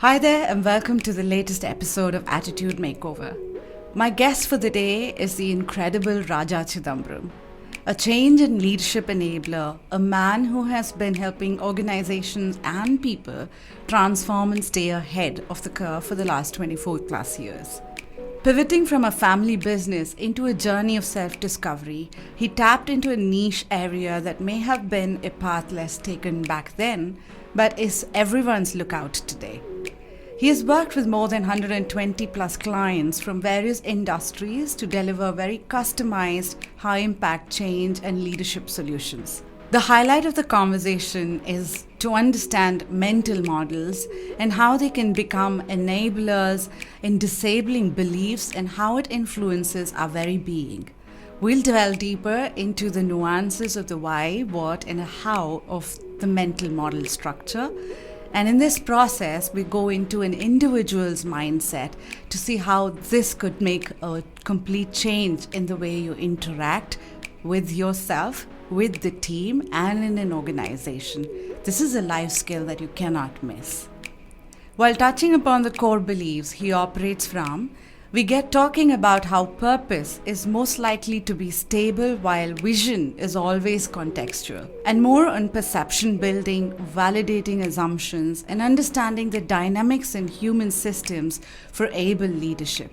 Hi there, and welcome to the latest episode of Attitude Makeover. My guest for the day is the incredible Raja Chidambaram, a change and leadership enabler, a man who has been helping organizations and people transform and stay ahead of the curve for the last 24 plus years. Pivoting from a family business into a journey of self-discovery, he tapped into a niche area that may have been a path less taken back then, but is everyone's lookout today. He has worked with more than 120 plus clients from various industries to deliver very customized, high impact change and leadership solutions. The highlight of the conversation is to understand mental models and how they can become enablers in disabling beliefs and how it influences our very being. We'll delve deeper into the nuances of the why, what, and how of the mental model structure. And in this process, we go into an individual's mindset to see how this could make a complete change in the way you interact with yourself, with the team, and in an organization. This is a life skill that you cannot miss. While touching upon the core beliefs he operates from, we get talking about how purpose is most likely to be stable while vision is always contextual, and more on perception building, validating assumptions, and understanding the dynamics in human systems for able leadership.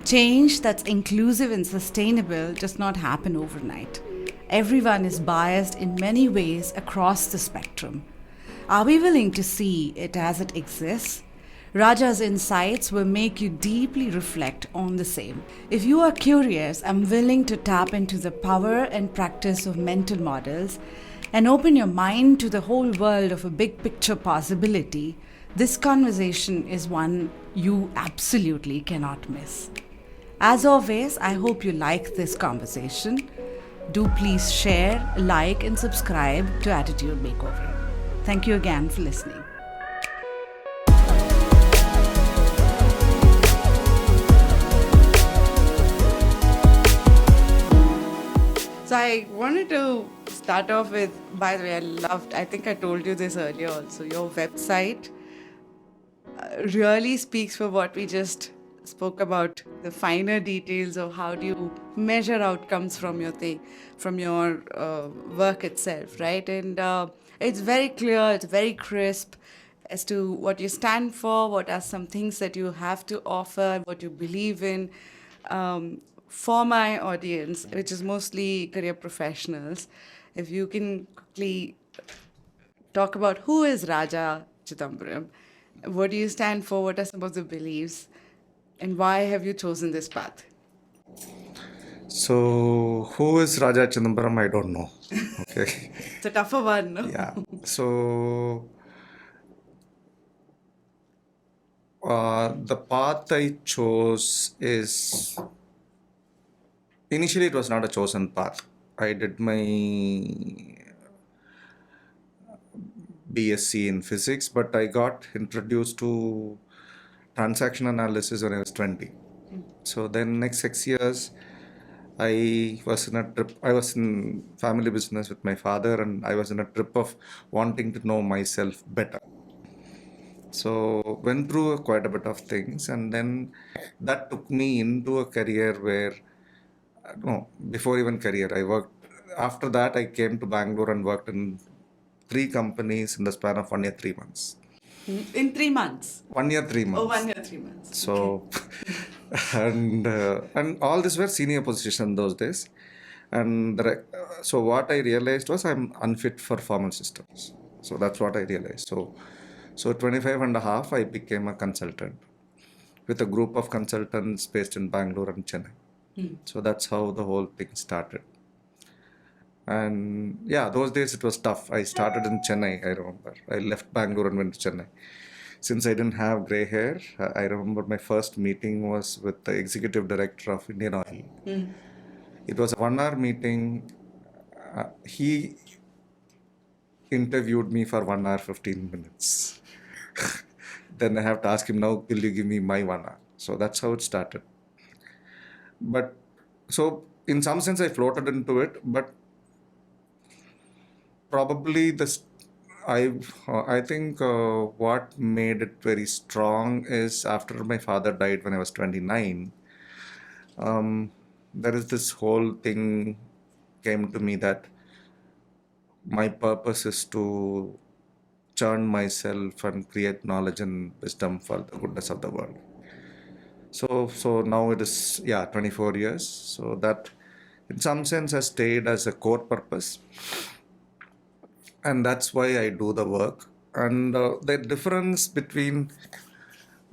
Change that's inclusive and sustainable does not happen overnight. Everyone is biased in many ways across the spectrum. Are we willing to see it as it exists? Raja's insights will make you deeply reflect on the same. If you are curious and willing to tap into the power and practice of mental models and open your mind to the whole world of a big picture possibility, this conversation is one you absolutely cannot miss. As always, I hope you like this conversation. Do please share, like, and subscribe to Attitude Makeover. Thank you again for listening. So I wanted to start off with, by the way, I think I told you this earlier also, your website really speaks for what we just spoke about, the finer details of how do you measure outcomes from your work itself, right? And it's very clear, it's very crisp as to what you stand for, what are some things that you have to offer, what you believe in. For my audience, which is mostly career professionals, if you can quickly talk about who is Raja Chidambaram, what do you stand for, what are some of the beliefs, and why have you chosen this path? So, who is Raja Chidambaram? I don't know. Okay. It's a tougher one, no? Yeah. So, the path I chose is initially it was not a chosen path. I did my BSc in physics, but I got introduced to transaction analysis when I was 20. So then next 6 years, I was in family business with my father, and I was in a trip of wanting to know myself better. So went through quite a bit of things, and then that took me into a career where, no, before even career, I worked. After that, I came to Bangalore and worked in 3 companies in the span of 1 year, 3 months. In 3 months? 1 year, 3 months. Oh, 1 year, 3 months. So, and all these were senior positions those days. And so what I realized was I'm unfit for formal systems. So that's what I realized. So 25 and a half, I became a consultant with a group of consultants based in Bangalore and Chennai. So that's how the whole thing started. And yeah, those days it was tough. I started in Chennai, I remember. I left Bangalore and went to Chennai. Since I didn't have gray hair, I remember my first meeting was with the executive director of Indian Oil. It was a 1 hour meeting. He interviewed me for 1 hour, 15 minutes. Then I have to ask him, now, will you give me my 1 hour? So that's how it started. But so in some sense, I floated into it, but probably I think what made it very strong is after my father died when I was 29, there is this whole thing came to me that my purpose is to churn myself and create knowledge and wisdom for the goodness of the world. So now it is, 24 years. So that in some sense has stayed as a core purpose. And that's why I do the work. And the difference between,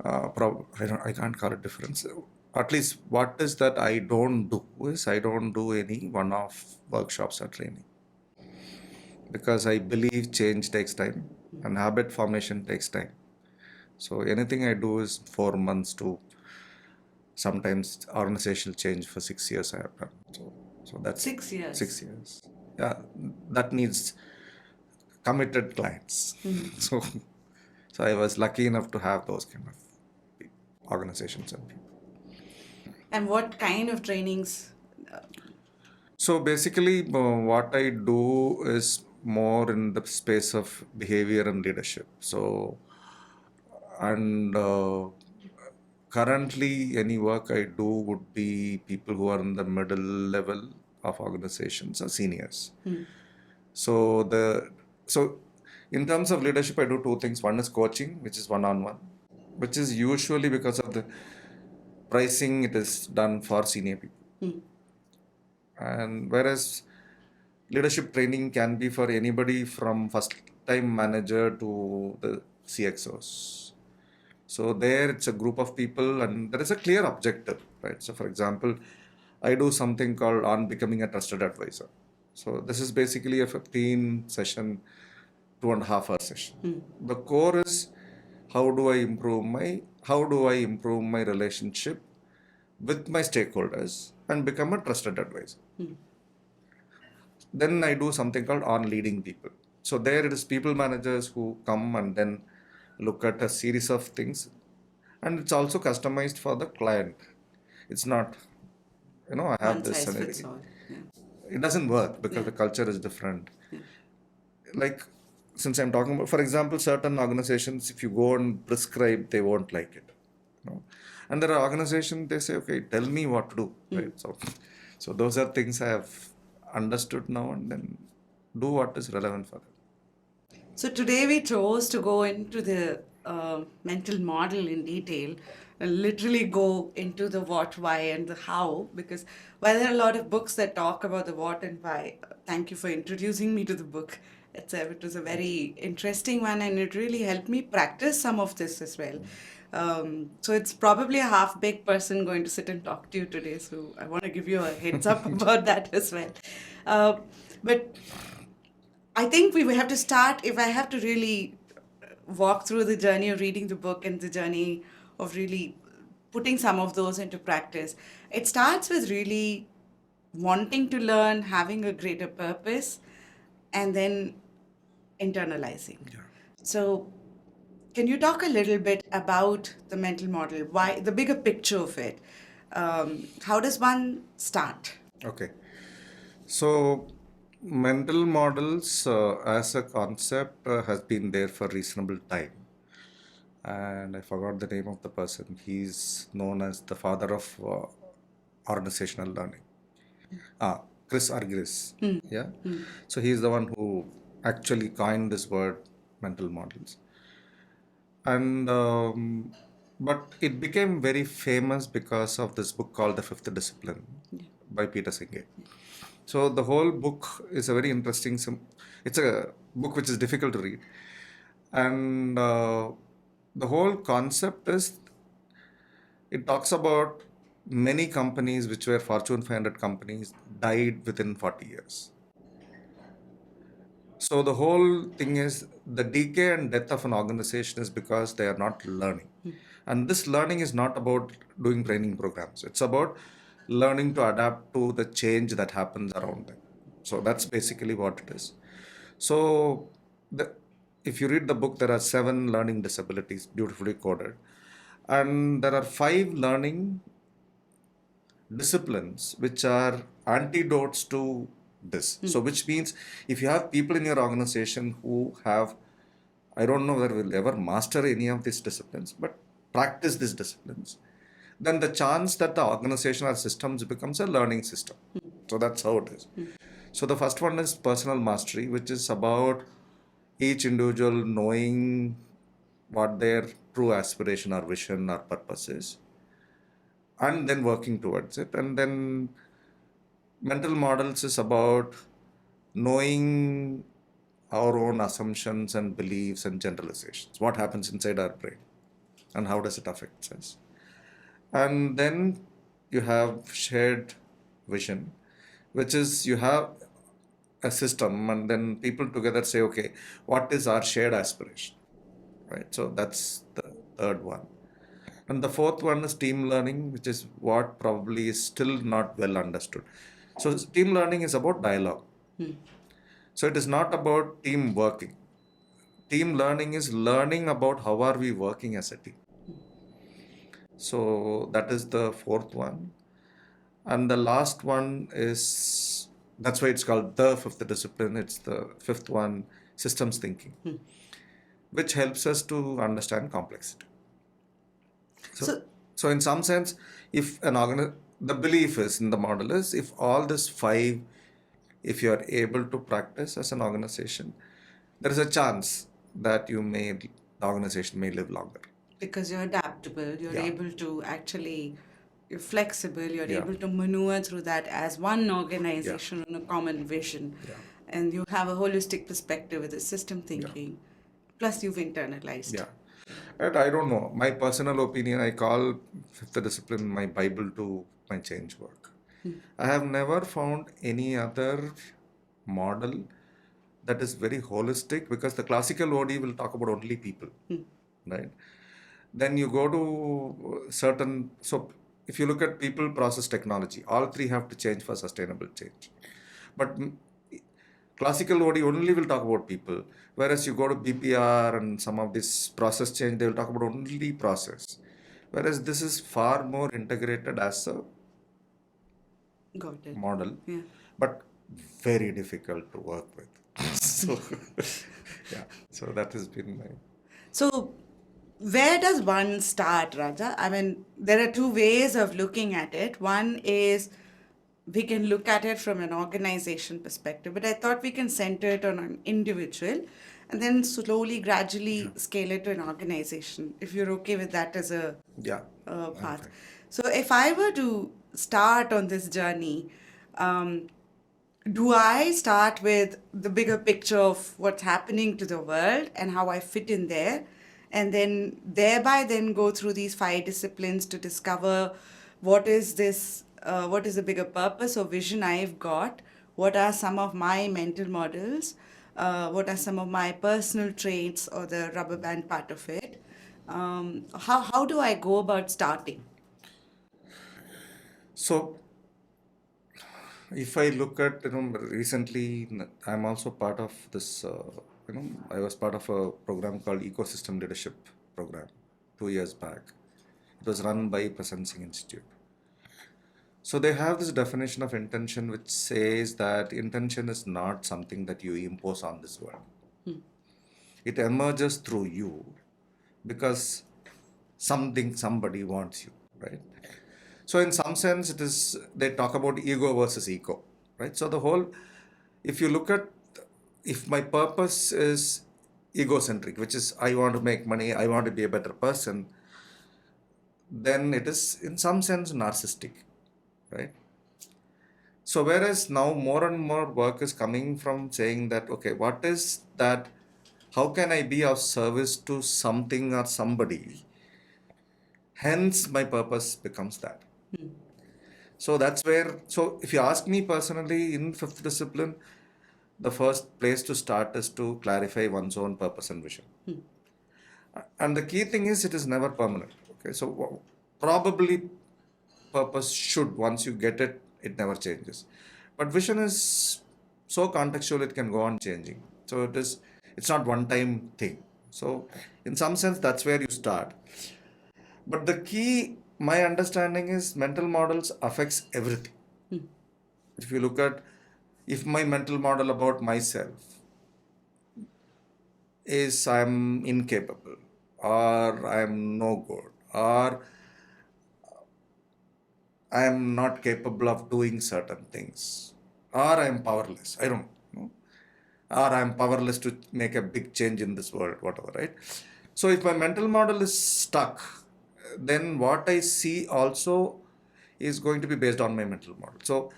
I can't call it difference. At least what is that I don't do is I don't do any one-off workshops or training. Because I believe change takes time and habit formation takes time. So anything I do is 4 months to sometimes organizational change for 6 years I have done. So that's 6 years. 6 years. Yeah, that needs committed clients. So I was lucky enough to have those kind of organizations and people. And what kind of trainings? So basically, what I do is more in the space of behavior and leadership. So, and currently, any work I do would be people who are in the middle level of organizations or seniors. So in terms of leadership, I do two things. One is coaching, which is one-on-one, which is usually because of the pricing, it is done for senior people. And whereas leadership training can be for anybody from first-time manager to the CXOs. So there it's a group of people and there is a clear objective, right? So for example, I do something called on becoming a trusted advisor. So this is basically a 15 session, 2.5 hour session. The core is how do I improve my relationship with my stakeholders and become a trusted advisor. Then I do something called on leading people. So there it is people managers who come and then look at a series of things, and it's also customized for the client. It's not, I have One this size and fits all. Yeah. it doesn't work because the culture is different. Like, since I'm talking about, for example, certain organizations, if you go and prescribe, they won't like it. And there are organizations, they say, okay, tell me what to do. Right? So those are things I have understood now, and then do what is relevant for them. So today we chose to go into the mental model in detail and literally go into the what, why, and the how. Because while there are a lot of books that talk about the what and why, thank you for introducing me to the book. It was a very interesting one, and it really helped me practice some of this as well. So it's probably a half-baked person going to sit and talk to you today. So I want to give you a heads up about that as well. But I think we have to start, if I have to really walk through the journey of reading the book and the journey of really putting some of those into practice, it starts with really wanting to learn, having a greater purpose, and then internalizing. So can you talk a little bit about the mental model, why the bigger picture of it? How does one start? Okay. So mental models as a concept has been there for reasonable time. And I forgot the name of the person. He's known as the father of organizational learning. Chris Argyris. Yeah. So he's the one who actually coined this word mental models. And but it became very famous because of this book called The Fifth Discipline by Peter Senge. So the whole book is a very interesting. It's a book which is difficult to read, and the whole concept is it talks about many companies which were Fortune 500 companies died within 40 years. So the whole thing is the decay and death of an organization is because they are not learning. And this learning is not about doing training programs. It's about learning to adapt to the change that happens around them. So that's basically what it is. So if you read the book, there are 7 learning disabilities, beautifully coded. And there are 5 learning disciplines which are antidotes to this. So which means if you have people in your organization who have I don't know whether we'll ever master any of these disciplines, but practice these disciplines, then the chance that the organization or systems becomes a learning system. So that's how it is. So the first one is personal mastery, which is about each individual knowing what their true aspiration or vision or purpose is, and then working towards it. And then mental models is about knowing our own assumptions and beliefs and generalizations, what happens inside our brain and how does it affect us. And then you have shared vision, which is you have a system and then people together say, okay, what is our shared aspiration, right? So that's the third one. And the fourth one is team learning, which is what probably is still not well understood. So team learning is about dialogue. So it is not about team working. Team learning is learning about how are we working as a team. So that is the fourth one. And the last one is, that's why it's called the fifth discipline. It's the fifth one, systems thinking, which helps us to understand complexity. So in some sense, if the belief is in the model is if all this five, if you are able to practice as an organization, there is a chance that the organization may live longer. Because you're adaptable, you're Yeah. able to actually, you're flexible, you're Yeah. able to maneuver through that as one organization on a common vision. Yeah. And you have a holistic perspective with the system thinking. Plus, you've internalized. Yeah. And I don't know, my personal opinion, I call fifth discipline my Bible to my change work. I have never found any other model that is very holistic, because the classical OD will talk about only people, right? Then you go to certain, so if you look at people, process, technology, all three have to change for sustainable change. But classical OD only will talk about people, whereas you go to BPR and some of this process change, they will talk about only process. Whereas this is far more integrated as a Got it. model, Yeah. but very difficult to work with. So, yeah, so that has been my. So, where does one start, Raja? I mean, there are two ways of looking at it. One is we can look at it from an organization perspective, but I thought we can center it on an individual and then slowly, gradually scale it to an organization, if you're okay with that as a Yeah. path. Okay. So, if I were to start on this journey, do I start with the bigger picture of what's happening to the world and how I fit in there, and then thereby then go through these five disciplines to discover what is this, what is the bigger purpose or vision I've got, what are some of my mental models, what are some of my personal traits or the rubber band part of it? How do I go about starting? So, if I look at, recently, I'm also part of this, I was part of a program called Ecosystem Leadership Program 2 years back. It was run by Presencing Institute. So they have this definition of intention, which says that intention is not something that you impose on this world. It emerges through you because somebody wants you, right? So in some sense, they talk about ego versus ego, right? So if you look at, if my purpose is egocentric, which is I want to make money, I want to be a better person, then it is in some sense narcissistic, right? So whereas now more and more work is coming from saying that, okay, what is that? How can I be of service to something or somebody? Hence, my purpose becomes that. So that's where, so if you ask me personally, in fifth discipline, the first place to start is to clarify one's own purpose and vision. And the key thing is, it is never permanent. Okay, so probably purpose should, once you get it, it never changes. But vision is so contextual, it can go on changing. So it's not one time thing. So in some sense, that's where you start. But the key, my understanding is, mental models affects everything. If you look at, if my mental model about myself is I'm incapable, or I'm no good, or I'm not capable of doing certain things, or I'm powerless. I don't know. Or I'm powerless to make a big change in this world, whatever, right? So if my mental model is stuck, then what I see also is going to be based on my mental model. So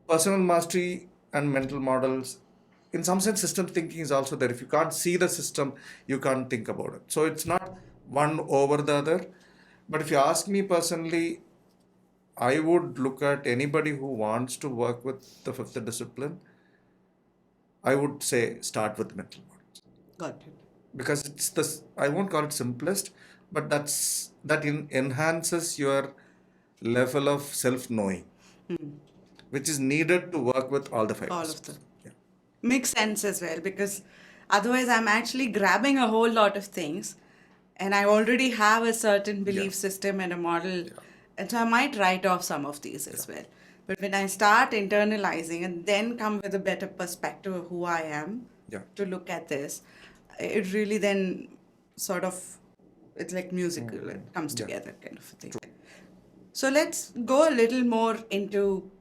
personal mastery and mental models, in some sense, system thinking is also there. If you can't see the system, you can't think about it. So it's not one over the other. But if you ask me personally, I would look at anybody who wants to work with the fifth discipline. I would say start with mental models, Got it. because it's this. I won't call it simplest, but enhances your level of self-knowing, which is needed to work with all the five All of them. disciplines. Yeah. Makes sense as well, because otherwise I'm actually grabbing a whole lot of things and I already have a certain belief Yeah. system and a model. Yeah. And so I might write off some of these as well. But when I start internalizing and then come with a better perspective of who I am Yeah. to look at this, it really then sort of, it's like musical, it comes Yeah. together kind of a thing. So let's go a little more into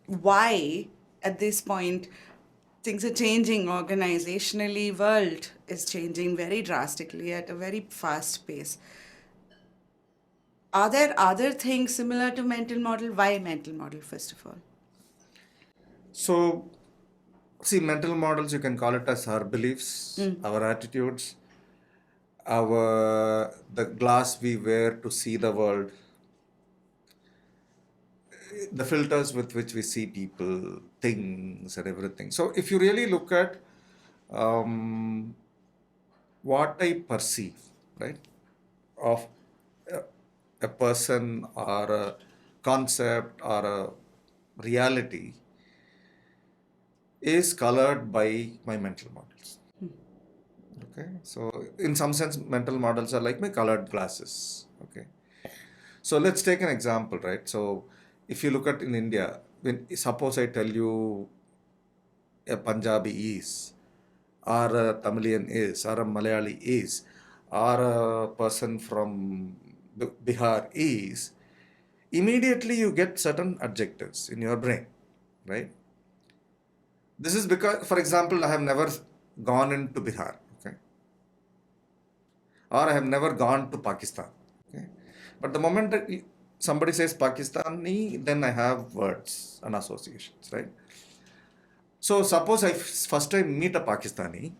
why at this point things are changing organizationally. World is changing very drastically at a very fast pace. Are there other things similar to mental model? Why mental model, first of all? So, see, mental models, you can call it as our beliefs, our attitudes, the glass we wear to see the world, the filters with which we see people, things, and everything. So, if you really look at um, what I perceive, right, of a person or a concept or a reality is colored by my mental models. Okay, so in some sense, mental models are like my colored glasses. Okay, so let's take an example, right? So if you look at in India, when suppose I tell you a Punjabi is, or a Tamilian is, or a Malayali is, or a person from Bihar is, immediately you get certain adjectives in your brain, right? This is because, for example, I have never gone into Bihar, okay, or I have never gone to Pakistan, okay. But the moment that somebody says Pakistani, then I have words and associations, right? So suppose I first time meet a Pakistani,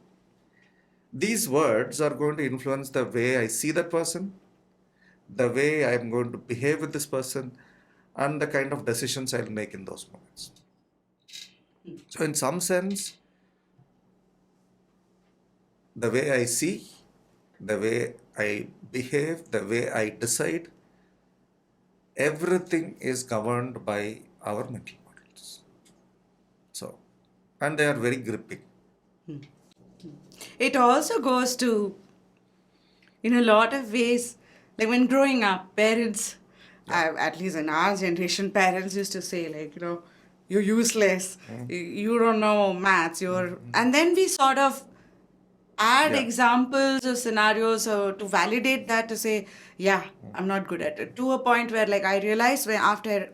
these words are going to influence the way I see that person, the way I am going to behave with this person, and the kind of decisions I'll make in those moments. So in some sense, the way I see, the way I behave, the way I decide, everything is governed by our mental models. So, and they are very gripping. It also goes to, in a lot of ways, like when growing up, parents, at least in our generation, parents used to say, like, you're useless, you don't know maths, and then we sort of add Yeah. examples or scenarios to validate that, to say, yeah, I'm not good at it. To a point where, like, I realized when after I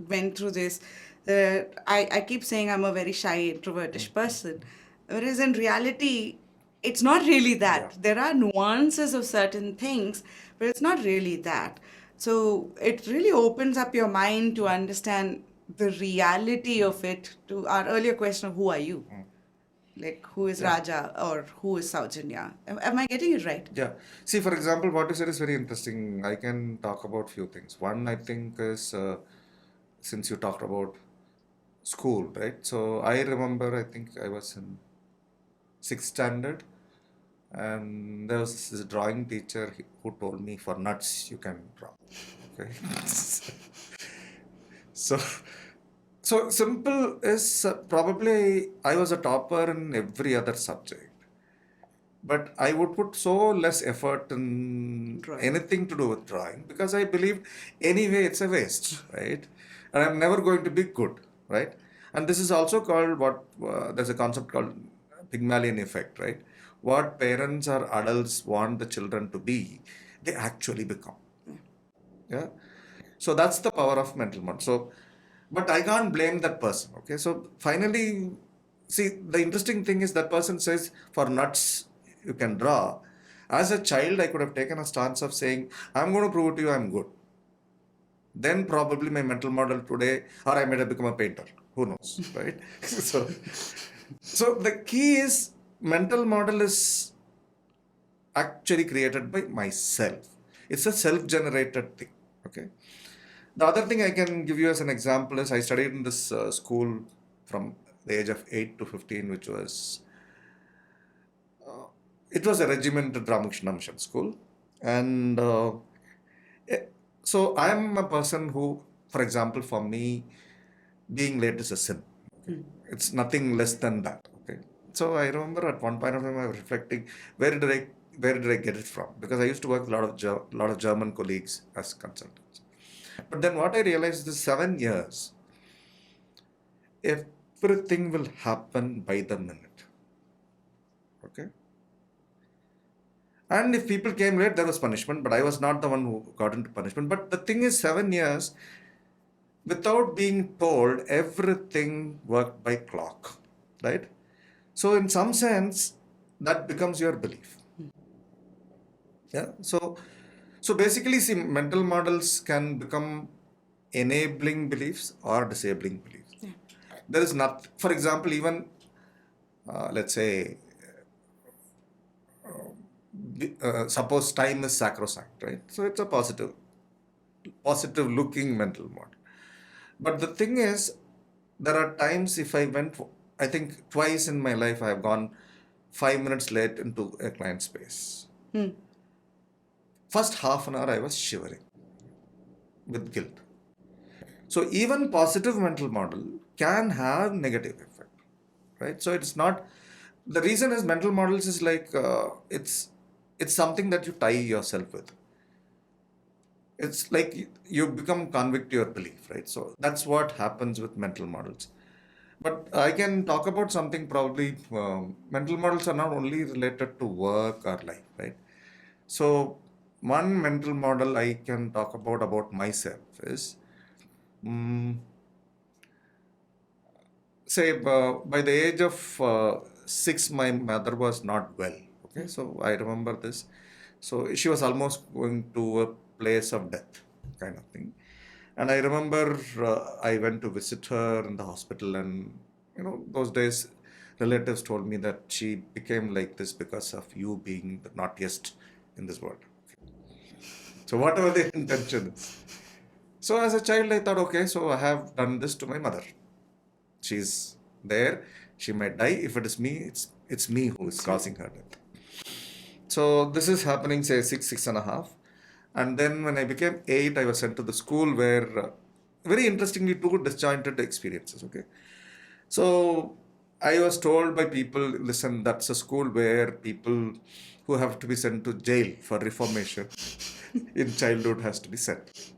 went through this, I keep saying I'm a very shy, introvertish person. Whereas in reality, it's not really that. Yeah. There are nuances of certain things, but it's not really that. So it really opens up your mind to understand the reality of it. To our earlier question of who are you? Like, who is Yeah. Raja or who is Saujanya? Am I getting it right? Yeah. See, for example, what you said is very interesting. I can talk about few things. One, I think, is since you talked about school, right? So I remember, I think I was in sixth standard, and there was this drawing teacher who told me, for nuts you can draw. Okay. So, so simple is probably I was a topper in every other subject, but I would put so less effort in Drawing. anything to do with drawing because I believed anyway it's a waste, right? And I'm never going to be good, right? And this is also called there's a concept called Pygmalion effect, right? What parents or adults want the children to be, they actually become. Yeah. So that's the power of mental model. So, but I can't blame that person. Okay. So finally, see, the interesting thing is that person says, for nuts, you can draw. As a child, I could have taken a stance of saying, I'm going to prove it to you, I'm good. Then probably my mental model today, or I might have become a painter. Who knows, right? So the key is mental model is actually created by myself. It's a self-generated thing. Okay. The other thing I can give you as an example is I studied in this school from the age of 8 to 15, which was it was a regimented Ramakrishna Mission school, and eh, so I'm a person who, for example, for me, being late is a sin. Okay? It's nothing less than that. Okay. So I remember at one point of time I was reflecting, where did I where did I get it from? Because I used to work with a lot of German colleagues as consultants. But then what I realized is 7 years, everything will happen by the minute. Okay. And if people came late, there was punishment, but I was not the one who got into punishment. But the thing is, 7 years, without being told, everything worked by clock, right? So in some sense, that becomes your belief. Yeah. So basically, see, mental models can become enabling beliefs or disabling beliefs. Yeah. There is not, for example, even let's say, suppose time is sacrosanct, right? So it's a positive looking mental model. But the thing is, there are times if I went, I think twice in my life, I have gone 5 minutes late into a client space. First half an hour, I was shivering with guilt. So even positive mental model can have negative effect, right? So it's not, the reason is mental models is like, it's something that you tie yourself with. It's like you become convict to your belief, right? So that's what happens with mental models. But I can talk about something probably, mental models are not only related to work or life, right? So one mental model I can talk about myself is, say, by the age of 6, my mother was not well. Okay, so I remember this. So she was almost going to a place of death, kind of thing. And I remember I went to visit her in the hospital, and those days, relatives told me that she became like this because of you being the naughtiest in this world. So whatever the intention is. So as a child, I thought, okay, so I have done this to my mother. She's there. She might die. If it is me, it's me who is causing her death. So this is happening, say, 6.5. And then when I became 8, I was sent to the school where, very interestingly, 2 disjointed experiences. Okay. So I was told by people, listen, that's a school where people who have to be sent to jail for reformation in childhood has to be sent.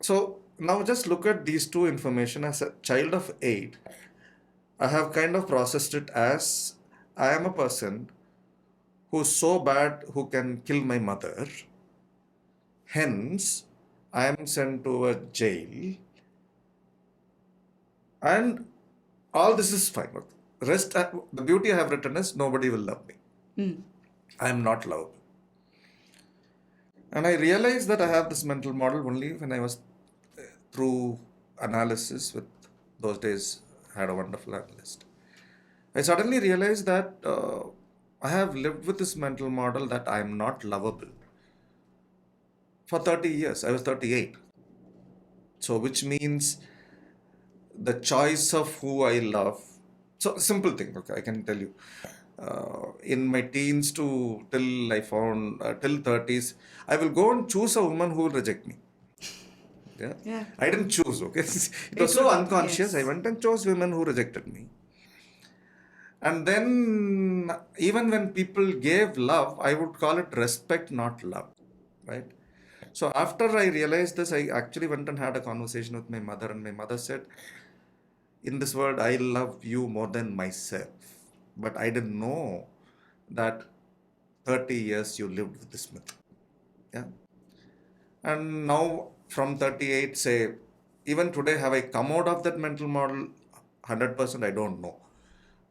So now just look at these two information. As a child of 8, I have kind of processed it as, I am a person who's so bad who can kill my mother. Hence, I am sent to a jail. And all this is fine. Rest, the beauty I have written is, nobody will love me. I am not loved. And I realized that I have this mental model only when I was through analysis with, those days, I had a wonderful analyst. I suddenly realized that I have lived with this mental model that I am not lovable for 30 years. I was 38. So which means the choice of who I love. So simple thing, okay, I can tell you. In my teens to till I found, till 30s, I will go and choose a woman who will reject me. Yeah. I didn't choose, okay. It was so unconscious. Yes. I went and chose women who rejected me. And then even when people gave love, I would call it respect, not love, right? So after I realized this, I actually went and had a conversation with my mother, and my mother said, in this world, I love you more than myself. But I didn't know that 30 years you lived with this myth. Yeah. And now from 38, say, even today, have I come out of that mental model 100%? I don't know.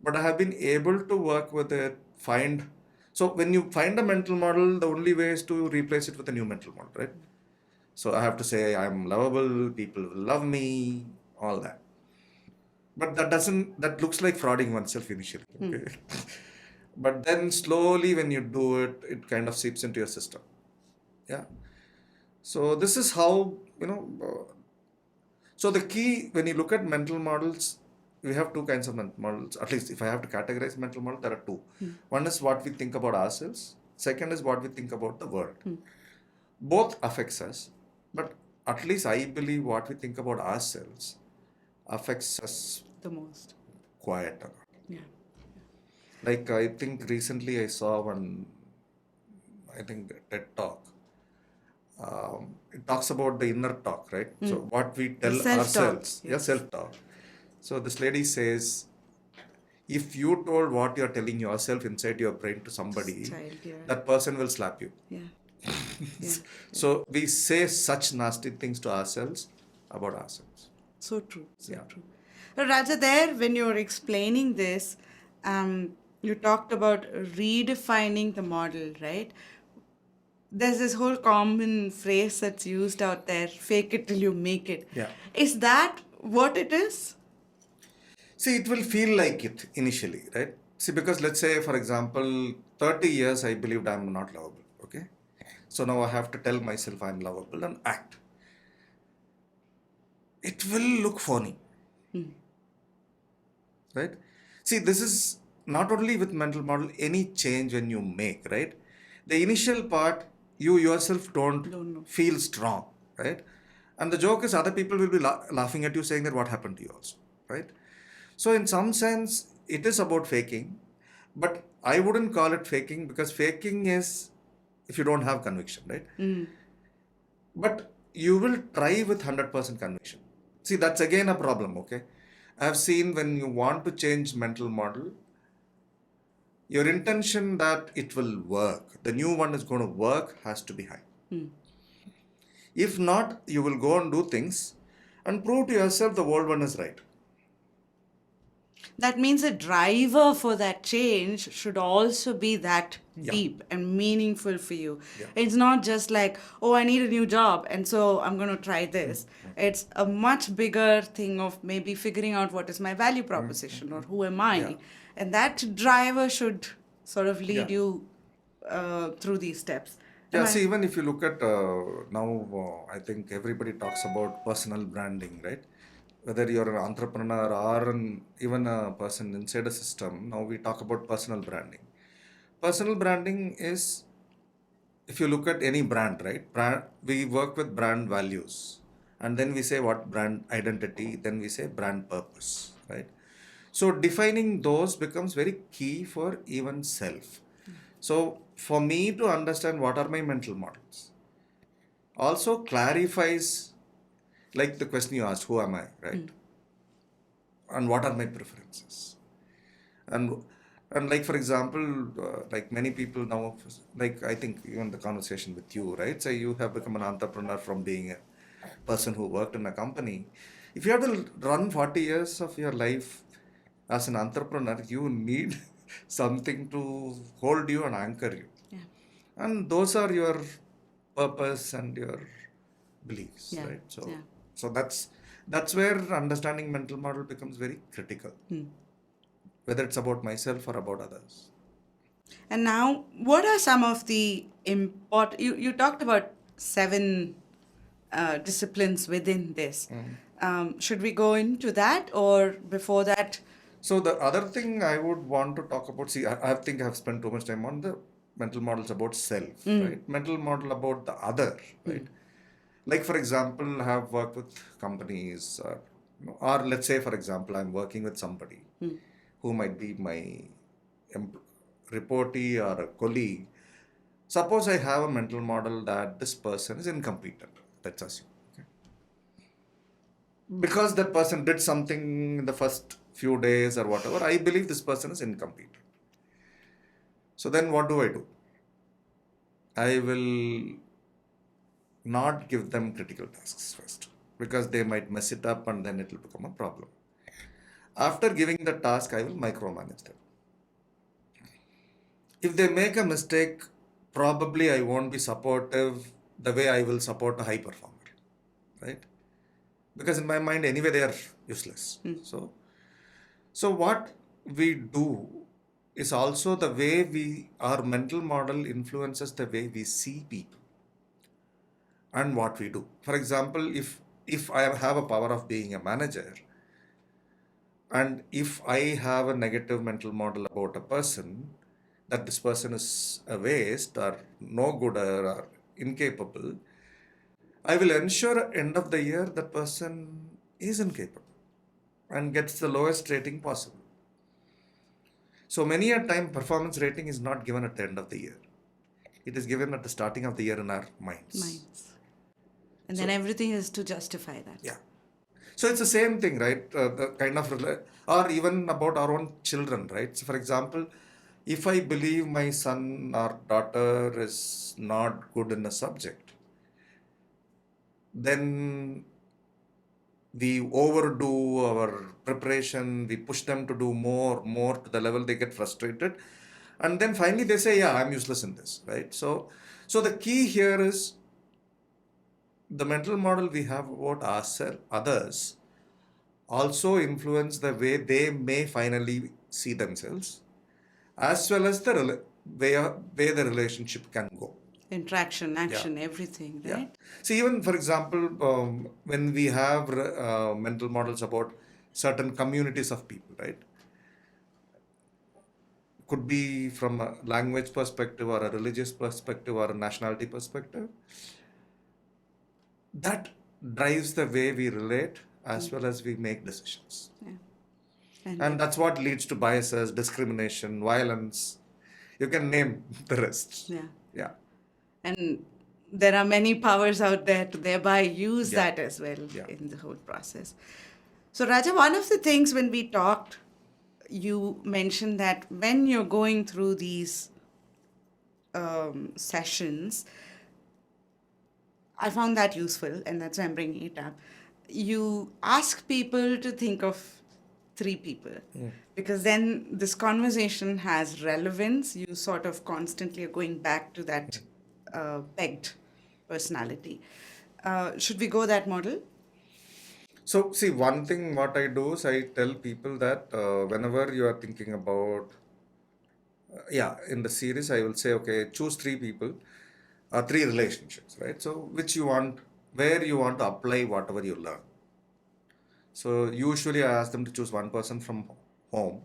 But I have been able to work with it, find. So when you find a mental model, the only way is to replace it with a new mental model, right? So I have to say I'm lovable, people will love me, all that. But that looks like frauding oneself initially. Okay? But then slowly when you do it, it kind of seeps into your system. Yeah. So this is how, so the key, when you look at mental models, we have two kinds of mental models. At least if I have to categorize mental model, there are two. One is what we think about ourselves. Second is what we think about the world. Both affects us, but at least I believe what we think about ourselves affects us The most. quite a lot. Yeah. Like I think recently I saw one, I think TED talk. It talks about the inner talk, right? So what we The tell self-talk, ourselves, yes. self-talk. So this lady says, if you told what you're telling yourself inside your brain to somebody, Child, yeah. that person will slap you. Yeah. Yeah. So we say such nasty things to ourselves about ourselves. So true. So Yeah. true. Now, Raja, there, when you were explaining this, you talked about redefining the model, right? There's this whole common phrase that's used out there, fake it till you make it. Yeah. Is that what it is? See, it will feel like it initially, right? See, because let's say, for example, 30 years I believed I'm not lovable, okay? So now I have to tell myself I'm lovable and act. It will look funny, right? See, this is not only with mental model, any change when you make, right? The initial part, you yourself don't Don't know. feel strong, right? And the joke is other people will be laughing at you saying that what happened to you also, right? So in some sense, it is about faking, but I wouldn't call it faking because faking is if you don't have conviction, right? But you will try with 100% conviction. See, that's again a problem, okay? I have seen when you want to change mental model, your intention that it will work, the new one is going to work, has to be high. If not, you will go and do things and prove to yourself the old one is right. That means a driver for that change should also be that Yeah. deep and meaningful for you. Yeah. It's not just like, oh, I need a new job, and so I'm going to try this. It's a much bigger thing of maybe figuring out what is my value proposition or who am I. Yeah. And that driver should sort of lead Yeah. you through these steps. Yeah, Am see, I- even if you look at now, I think everybody talks about personal branding, right? Whether you're an entrepreneur or even a person inside a system, now we talk about personal branding. Personal branding is, if you look at any brand, right? We work with brand values, and then we say what brand identity, then we say brand purpose, right? So defining those becomes very key for even self. So for me to understand what are my mental models, also clarifies, like the question you asked, who am I, right? And what are my preferences? And and like for example, like many people now, like I think even the conversation with you, right? So you have become an entrepreneur from being a person who worked in a company. If you have to run 40 years of your life as an entrepreneur, you need something to hold you and anchor you. Yeah. And those are your purpose and your beliefs, Yeah. right? So Yeah. so that's where understanding mental model becomes very critical, whether it's about myself or about others. And now, what are some of the important? You talked about 7 disciplines within this. Should we go into that, or before that? So the other thing I would want to talk about, see, I think I've spent too much time on the mental models about self, right? Mental model about the other, right? Like for example, I have worked with companies, or let's say for example, I'm working with somebody who might be my reportee or a colleague. Suppose I have a mental model that this person is incompetent. Let's assume. Okay. because that person did something in the first few days or whatever, I believe this person is incompetent. So then what do I do? I will not give them critical tasks first, because they might mess it up and then it will become a problem. After giving the task, I will micromanage them. If they make a mistake, probably I won't be supportive the way I will support a high performer, right? Because in my mind, anyway, they are useless. So what we do is also the way our mental model influences the way we see people and what we do. For example, if I have a power of being a manager, and if I have a negative mental model about a person, that this person is a waste or no good or incapable, I will ensure at end of the year that person is incapable and gets the lowest rating possible. So many a time performance rating is not given at the end of the year. It is given at the starting of the year in our minds. And then everything is to justify that. Yeah. So it's the same thing, right? The kind of, or even about our own children, right? So for example, if I believe my son or daughter is not good in a subject, then we overdo our preparation, we push them to do more to the level they get frustrated. And then finally they say, yeah, I'm useless in this, right? So the key here is the mental model we have about ourselves, others, also influence the way they may finally see themselves, as well as the way the relationship can go. Interaction, action, everything, right? Yeah. See, even for example, when we have mental models about certain communities of people, right? Could be from a language perspective or a religious perspective or a nationality perspective. That drives the way we relate as well as we make decisions. Yeah. And that's what leads to biases, discrimination, violence. You can name the rest. Yeah. And there are many powers out there to thereby use Yeah. that as well Yeah. in the whole process. So, Raja, one of the things when we talked, you mentioned that when you're going through these sessions, I found that useful, and that's why I'm bringing it up. You ask people to think of 3 people, because then this conversation has relevance. You sort of constantly are going back to that pegged personality. Should we go that model? So, see, one thing what I do is I tell people that whenever you are thinking about, in the series, I will say, okay, choose 3 people, 3 relationships, right? So, where you want to apply whatever you learn. So, usually I ask them to choose one person from home,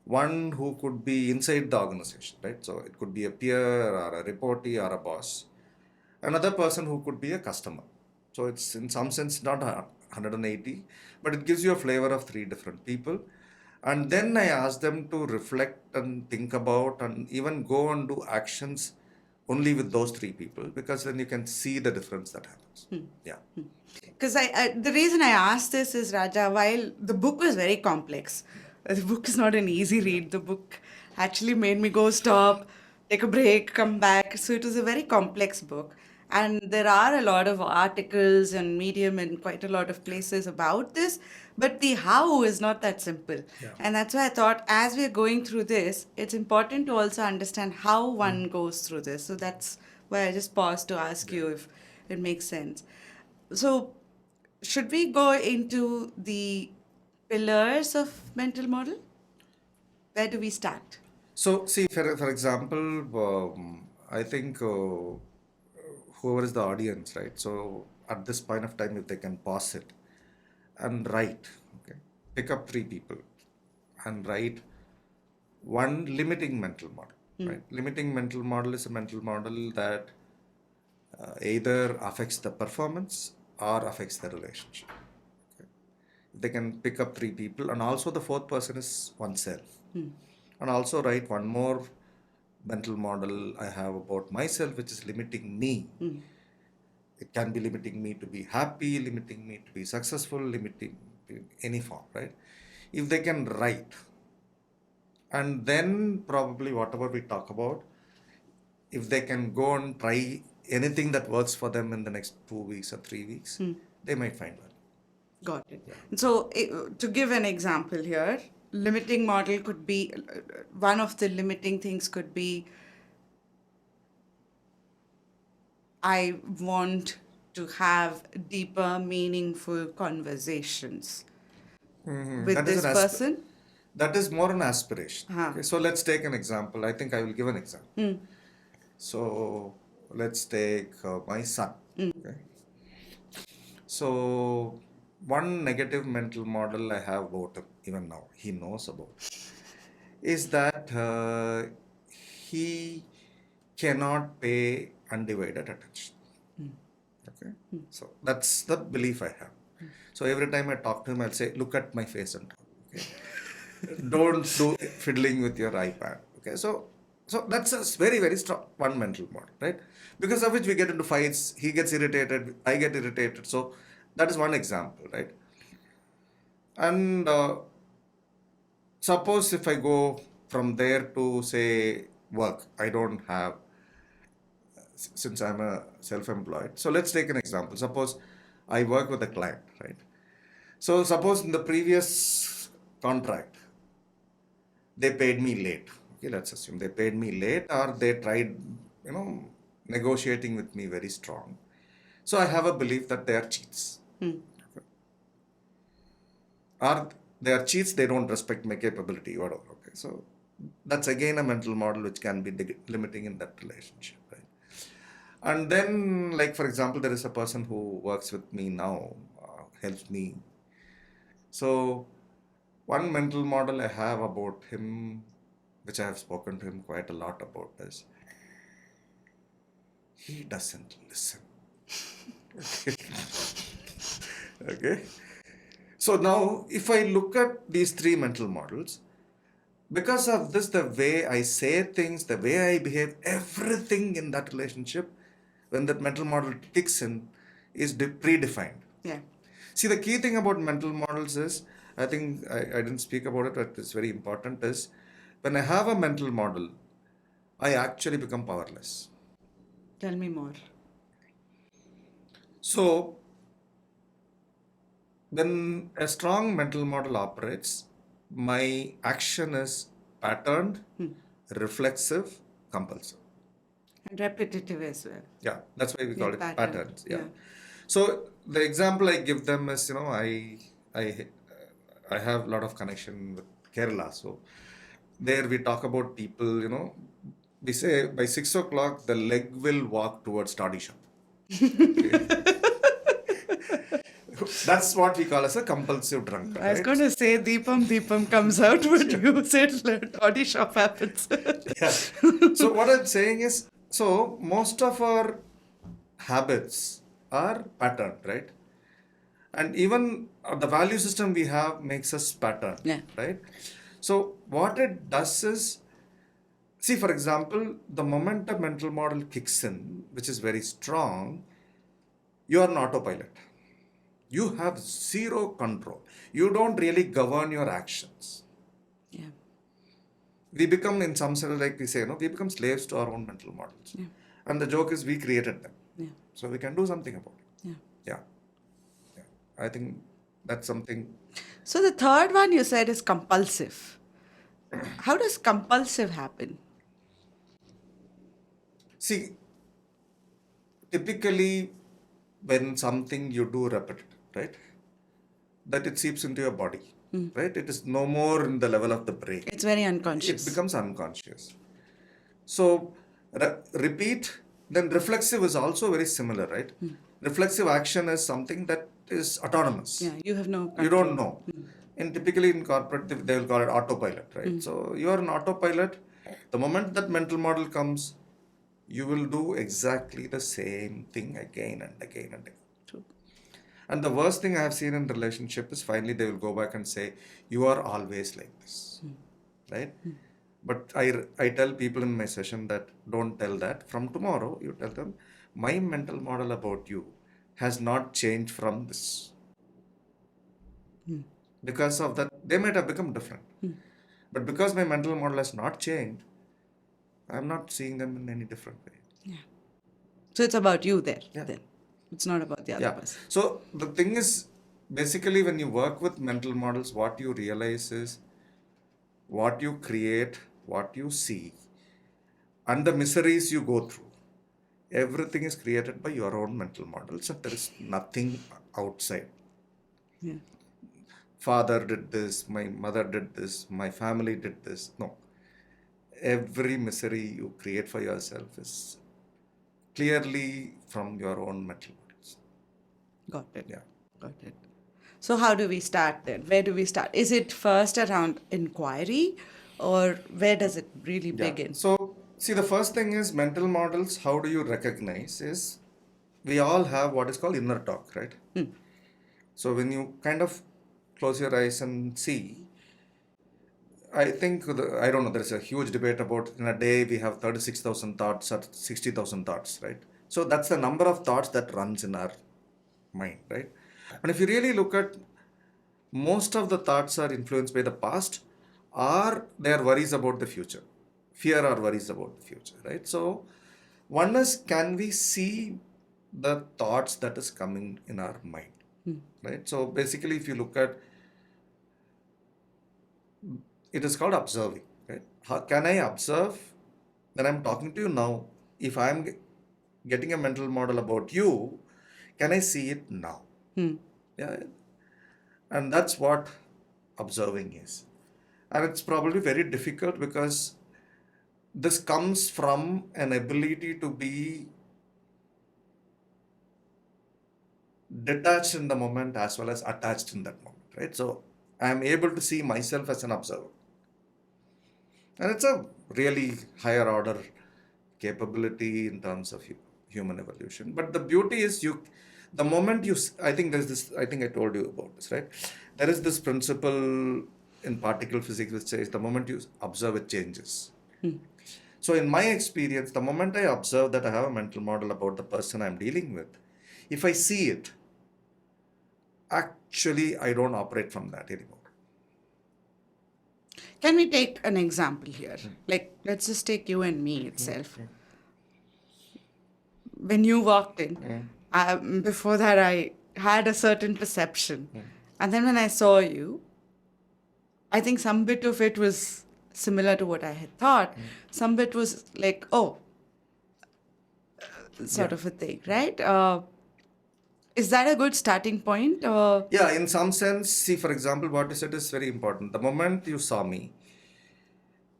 one who could be inside the organization, right? So, it could be a peer or a reportee or a boss. Another person who could be a customer. So it's in some sense not 180, but it gives you a flavor of 3 different people. And then I ask them to reflect and think about and even go and do actions only with those 3 people, because then you can see the difference that happens. Yeah. Because the reason I asked this is, Raja, while the book was very complex, the book is not an easy read. The book actually made me go stop, take a break, come back. So it was a very complex book. And there are a lot of articles and Medium and quite a lot of places about this. But the how is not that simple. Yeah. And that's why I thought, as we're going through this, it's important to also understand how one goes through this. So that's why I just paused to ask you if it makes sense. So, should we go into the pillars of mental model? Where do we start? So, see, for example, I think whoever is the audience, right? So, at this point of time, if they can pause it and write, okay, pick up 3 people and write one limiting mental model, right? Limiting mental model is a mental model that either affects the performance or affects the relationship. Okay? They can pick up 3 people, and also the 4th person is oneself. And also write one more mental model I have about myself, which is limiting me. It can be limiting me to be happy, limiting me to be successful, limiting in any form, right? If they can write, and then probably whatever we talk about, if they can go and try anything that works for them in the next 2 weeks or 3 weeks, they might find value. Got it. So, to give an example here, limiting model could be one of the limiting things could be I want to have deeper, meaningful conversations with That is this an person. that is more an aspiration. Huh. Okay, so let's take an example. I think I will give an example. So let's take my son. Okay. So one negative mental model I have about him, even now, he knows about, is that he cannot pay undivided attention. Okay. So that's the belief I have. So every time I talk to him, I'll say, look at my face and talk. Okay. Don't do fiddling with your iPad. Okay. So that's a very, very strong one mental model, right? Because of which we get into fights, he gets irritated, I get irritated. So that is one example, right? And suppose if I go from there to say work, I don't have, since I'm a self-employed. So let's take an example. Suppose I work with a client, right? So suppose in the previous contract, they paid me late. Okay, let's assume they paid me late, or they tried, negotiating with me very strong. So I have a belief that they are cheats. Or they are cheats, they don't respect my capability, whatever. Okay, so that's again a mental model which can be limiting in that relationship, right? And then, like for example, there is a person who works with me now, helps me. So one mental model I have about him, which I have spoken to him quite a lot about, is he doesn't listen. Okay. So now, if I look at these three mental models, because of this, the way I say things, the way I behave, everything in that relationship, when that mental model kicks in, is predefined. Yeah. See, the key thing about mental models is, I think I didn't speak about it, but it's very important, is when I have a mental model, I actually become powerless. Tell me more. So, when a strong mental model operates, my action is patterned, reflexive, compulsive. And repetitive as well. Yeah, that's why we call it patterns. Yeah. Yeah. So the example I give them is, I have a lot of connection with Kerala. So there we talk about people, we say by 6 o'clock the leg will walk towards toddy shop. That's what we call as a compulsive drunkard. I was going to say Deepam comes out, but you said toddy shop happens. Yeah. So what I'm saying is, so most of our habits are patterned, right? And even the value system we have makes us pattern, right? So what it does is, see, for example, the moment a mental model kicks in, which is very strong, you are an autopilot. You have zero control. You don't really govern your actions. Yeah. We become, in some sense, like we say, we become slaves to our own mental models. Yeah. And the joke is we created them. Yeah. So we can do something about it. Yeah. Yeah. I think that's something. So the third one you said is compulsive. How does compulsive happen? See, typically when something you do repetitive, right, that it seeps into your body, right? It is no more in the level of the brain. It's very unconscious. It becomes unconscious. So repeat, then reflexive is also very similar, right? Reflexive action is something that is autonomous. Yeah, you have no control. You don't know. And typically in corporate, they will call it autopilot, right? So you are an autopilot. The moment that mental model comes, you will do exactly the same thing again and again and again. True. And the worst thing I have seen in relationship is finally they will go back and say, you are always like this, right? But I tell people in my session that don't tell that. From tomorrow, you tell them, my mental model about you has not changed from this. Because of that, they might have become different. But because my mental model has not changed, I'm not seeing them in any different way. Yeah. So it's about you there, Yeah. then. It's not about the other Yeah. person. So the thing is, basically, when you work with mental models, what you realize is what you create, what you see, and the miseries you go through. Everything is created by your own mental models, and there is nothing outside. Yeah. Father did this, my mother did this, my family did this. No. Every misery you create for yourself is clearly from your own mental models. Got it. Yeah. Got it. So how do we start then? Where do we start? Is it first around inquiry, or where does it really Yeah. begin? So, see, the first thing is mental models. How do you recognize? Is we all have what is called inner talk, right? So, when you kind of close your eyes and see, I think, I don't know, there's a huge debate about in a day we have 36,000 thoughts or 60,000 thoughts, right? So, that's the number of thoughts that runs in our mind, right? And if you really look at most of the thoughts are influenced by the past or their worries about the future, fear or worries about the future, right? So one is, can we see the thoughts that is coming in our mind, right? So basically, if you look at it, is called observing, right? How can I observe when I'm talking to you now? If I'm getting a mental model about you, can I see it now? Yeah, and that's what observing is. And it's probably very difficult because this comes from an ability to be detached in the moment as well as attached in that moment, right? So I'm able to see myself as an observer. And it's a really higher order capability in terms of human evolution. But the beauty is the moment I think there's this, I think I told you about this, right? There is this principle in particle physics which says the moment you observe, it changes. So in my experience, the moment I observe that I have a mental model about the person I'm dealing with, if I see it, actually I don't operate from that anymore. Can we take an example here? Like, let's just take you and me itself. When you walked in, before that, I had a certain perception. And then when I saw you, I think some bit of it was similar to what I had thought. Some bit was like, oh, sort of a thing, right? Is that a good starting point? Yeah, in some sense, see, for example, what you said is very important. The moment you saw me,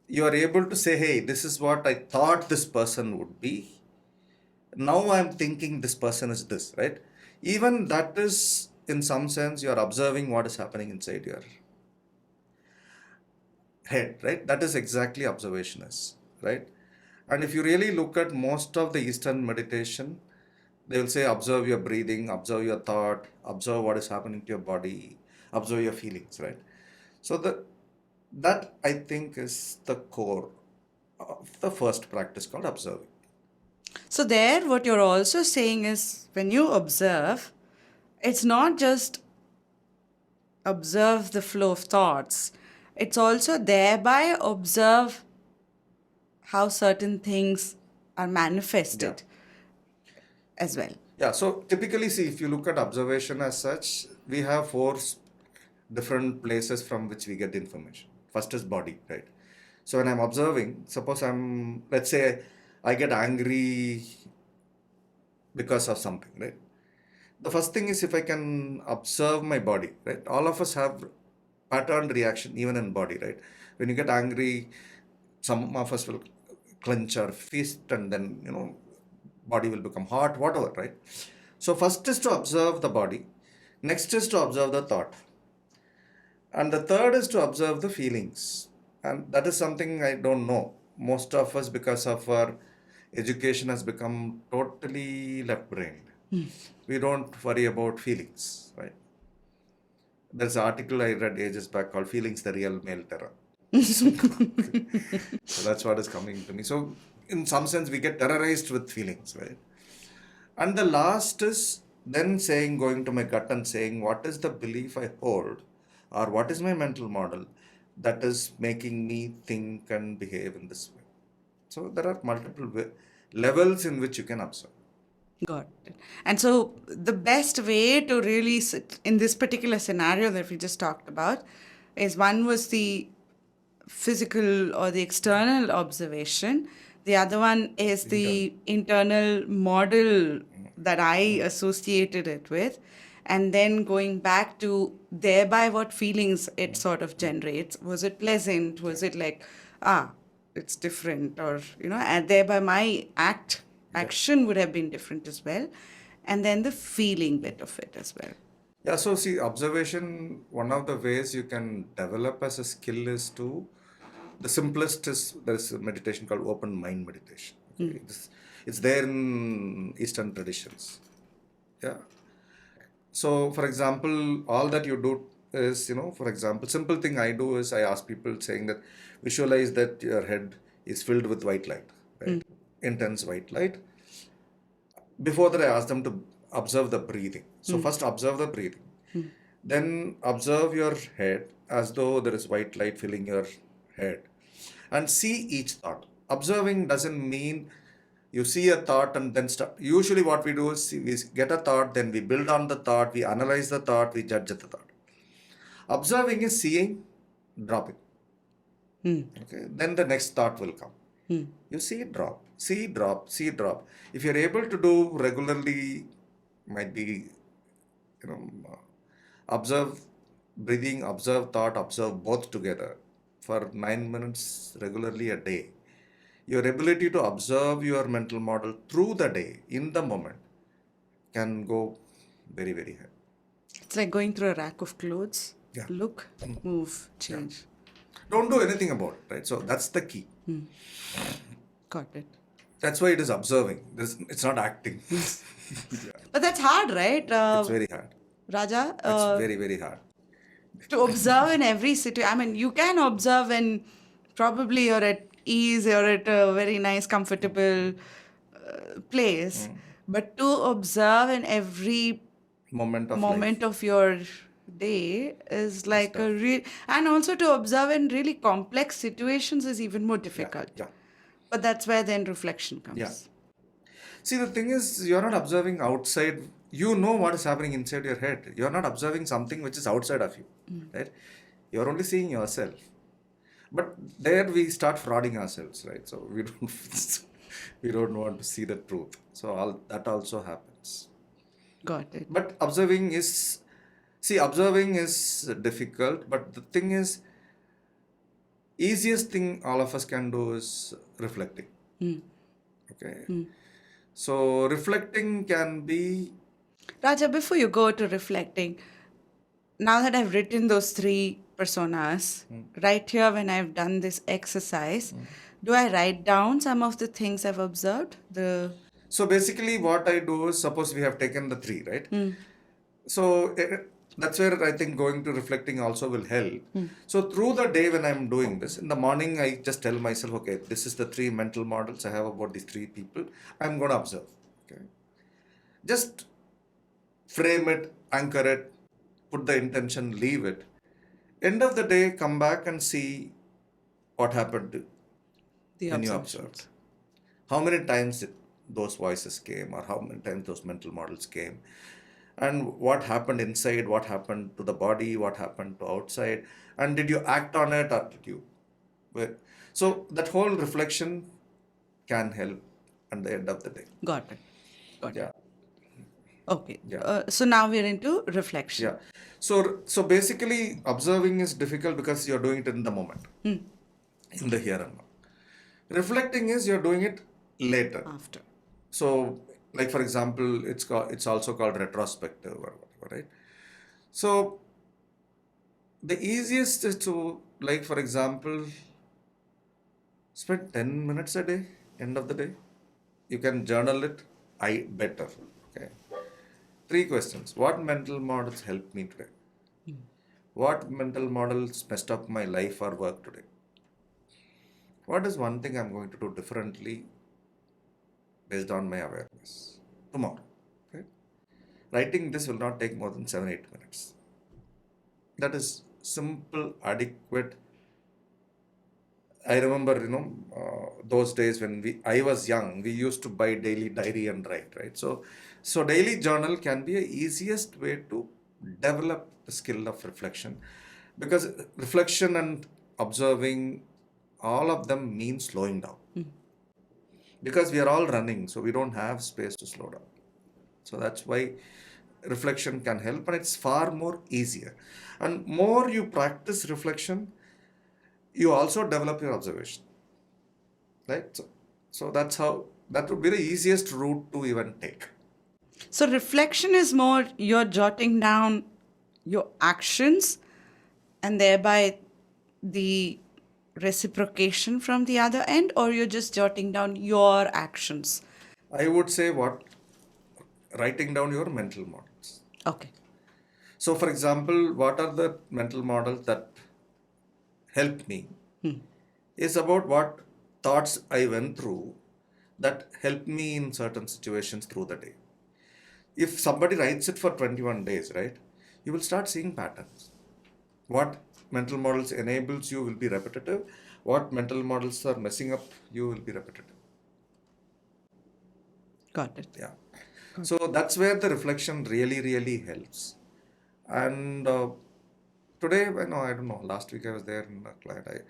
you are able to say, hey, this is what I thought this person would be. Now I'm thinking this person is this, right? Even that is, in some sense, you are observing what is happening inside your head, right? That is exactly observation is, right? And if you really look at most of the Eastern meditation, they will say observe your breathing, observe your thought, observe what is happening to your body, observe your feelings, right? So that I think is the core of the first practice called observing. So, there, what you're also saying is when you observe, it's not just observe the flow of thoughts, it's also thereby observe how certain things are manifested as well. Yeah, so typically, see, if you look at observation as such, we have four different places from which we get information. First is body, right? So when I'm observing, suppose let's say I get angry because of something, right? The first thing is if I can observe my body, right? All of us have patterned reaction even in body, right? When you get angry, some of us will clench our fist and then, body will become hot, whatever, right? So first is to observe the body. Next is to observe the thought. And the third is to observe the feelings. And that is something I don't know. Most of us, because of our education, has become totally left-brained. We don't worry about feelings, right? There's an article I read ages back called Feelings, the Real Male Terror. So that's what is coming to me. So in some sense, we get terrorized with feelings, right? And the last is then saying, going to my gut and saying, what is the belief I hold, or what is my mental model that is making me think and behave in this way? So there are multiple levels in which you can observe. Got it. And so the best way to really sit in this particular scenario that we just talked about is one was the physical or the external observation. The other one is the internal model that I associated it with. And then going back to thereby what feelings it sort of generates. Was it pleasant? Was it like, it's different? Or, and thereby my action would have been different as well. And then the feeling bit of it as well. Yeah, so see, observation, one of the ways you can develop as a skill is to, the simplest is, there is a meditation called open mind meditation. Okay? It's there in Eastern traditions. Yeah. So, for example, all that you do is, for example, simple thing I do is I ask people saying that visualize that your head is filled with white light, right? Intense white light. Before that, I ask them to observe the breathing. So first observe the breathing. Then observe your head as though there is white light filling your head. And see each thought. Observing doesn't mean you see a thought and then stop. Usually what we do is we get a thought, then we build on the thought, we analyze the thought, we judge the thought. Observing is seeing, dropping. Okay. Then the next thought will come. You see it drop, see it drop, see it drop. If you're able to do regularly, might be, observe breathing, observe thought, observe both together for 9 minutes regularly a day. Your ability to observe your mental model through the day, in the moment, can go very, very high. It's like going through a rack of clothes. Yeah. Look, move, change. Don't do anything about it, right? So that's the key. Got it. That's why it is observing. It's not acting. But that's hard, right? It's very hard. Raja? It's very, very hard. To observe in every situation. I mean, you can observe when probably you're at ease, you're at a very nice, comfortable place. But to observe in every moment of your day is like a real, and also to observe in really complex situations is even more difficult. Yeah. But that's where then reflection comes. Yeah. See, the thing is, you're not observing outside. You know what is happening inside your head. You're not observing something which is outside of you, right? You're only seeing yourself. But there we start frauding ourselves, right? So we don't want to see the truth. So that also happens. Got it. But observing is difficult. But the thing is, easiest thing all of us can do is reflecting. Okay. So reflecting can be. Raja, before you go to reflecting, now that I've written those 3 personas, right here when I've done this exercise, do I write down some of the things I've observed? So basically what I do is, suppose we have taken the 3, right? So that's where I think going to reflecting also will help. So through the day when I'm doing this, in the morning I just tell myself, okay, this is the 3 mental models I have about these 3 people. I'm going to observe. Okay. Just frame it, anchor it, put the intention, leave it. End of the day, come back and see what happened when you observed. How many times those voices came, or how many times those mental models came, and what happened inside, what happened to the body, what happened to outside, and did you act on it, or did you? So that whole reflection can help at the end of the day. Got it. Yeah. Okay. So now we're into reflection. Yeah. So basically, observing is difficult because you're doing it in the moment, in the here and now. Reflecting is you're doing it later. After. So, like for example, it's also called retrospective or whatever, right? So the easiest is to, like for example, spend 10 minutes a day, end of the day. You can journal it, better. Okay. 3 questions. What mental models helped me today? What mental models messed up my life or work today? What is one thing I'm going to do differently based on my awareness? tomorrow. Right? Writing this will not take more than 7-8 minutes. That is simple, adequate. I remember, those days when I was young, we used to buy daily diary and write, right? So daily journal can be the easiest way to develop the skill of reflection, because reflection and observing, all of them mean slowing down. Because we are all running, so we don't have space to slow down. So that's why reflection can help, and it's far more easier. And more you practice reflection, you also develop your observation, right? So that's how, that would be the easiest route to even take. So reflection is more you're jotting down your actions and thereby the reciprocation from the other end, or you're just jotting down your actions? I would say writing down your mental models. Okay. So for example, what are the mental models that help me is about what thoughts I went through that helped me in certain situations through the day. If somebody writes it for 21 days, right, you will start seeing patterns. What mental models enables you will be repetitive. What mental models are messing up you will be repetitive. Got it. Yeah. So that's where the reflection really, really helps. And today, I don't know, last week I was there in a client.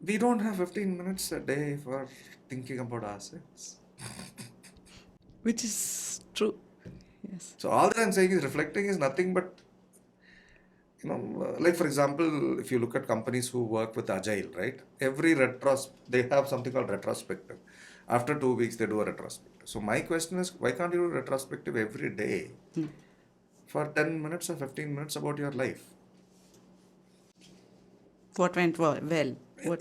We don't have 15 minutes a day for thinking about ourselves. Which is true. Yes. So all that I'm saying is reflecting is nothing but, like for example, if you look at companies who work with Agile, right? They have something called retrospective. After 2 weeks, they do a retrospective. So my question is, why can't you do retrospective every day for 10 minutes or 15 minutes about your life? What went well?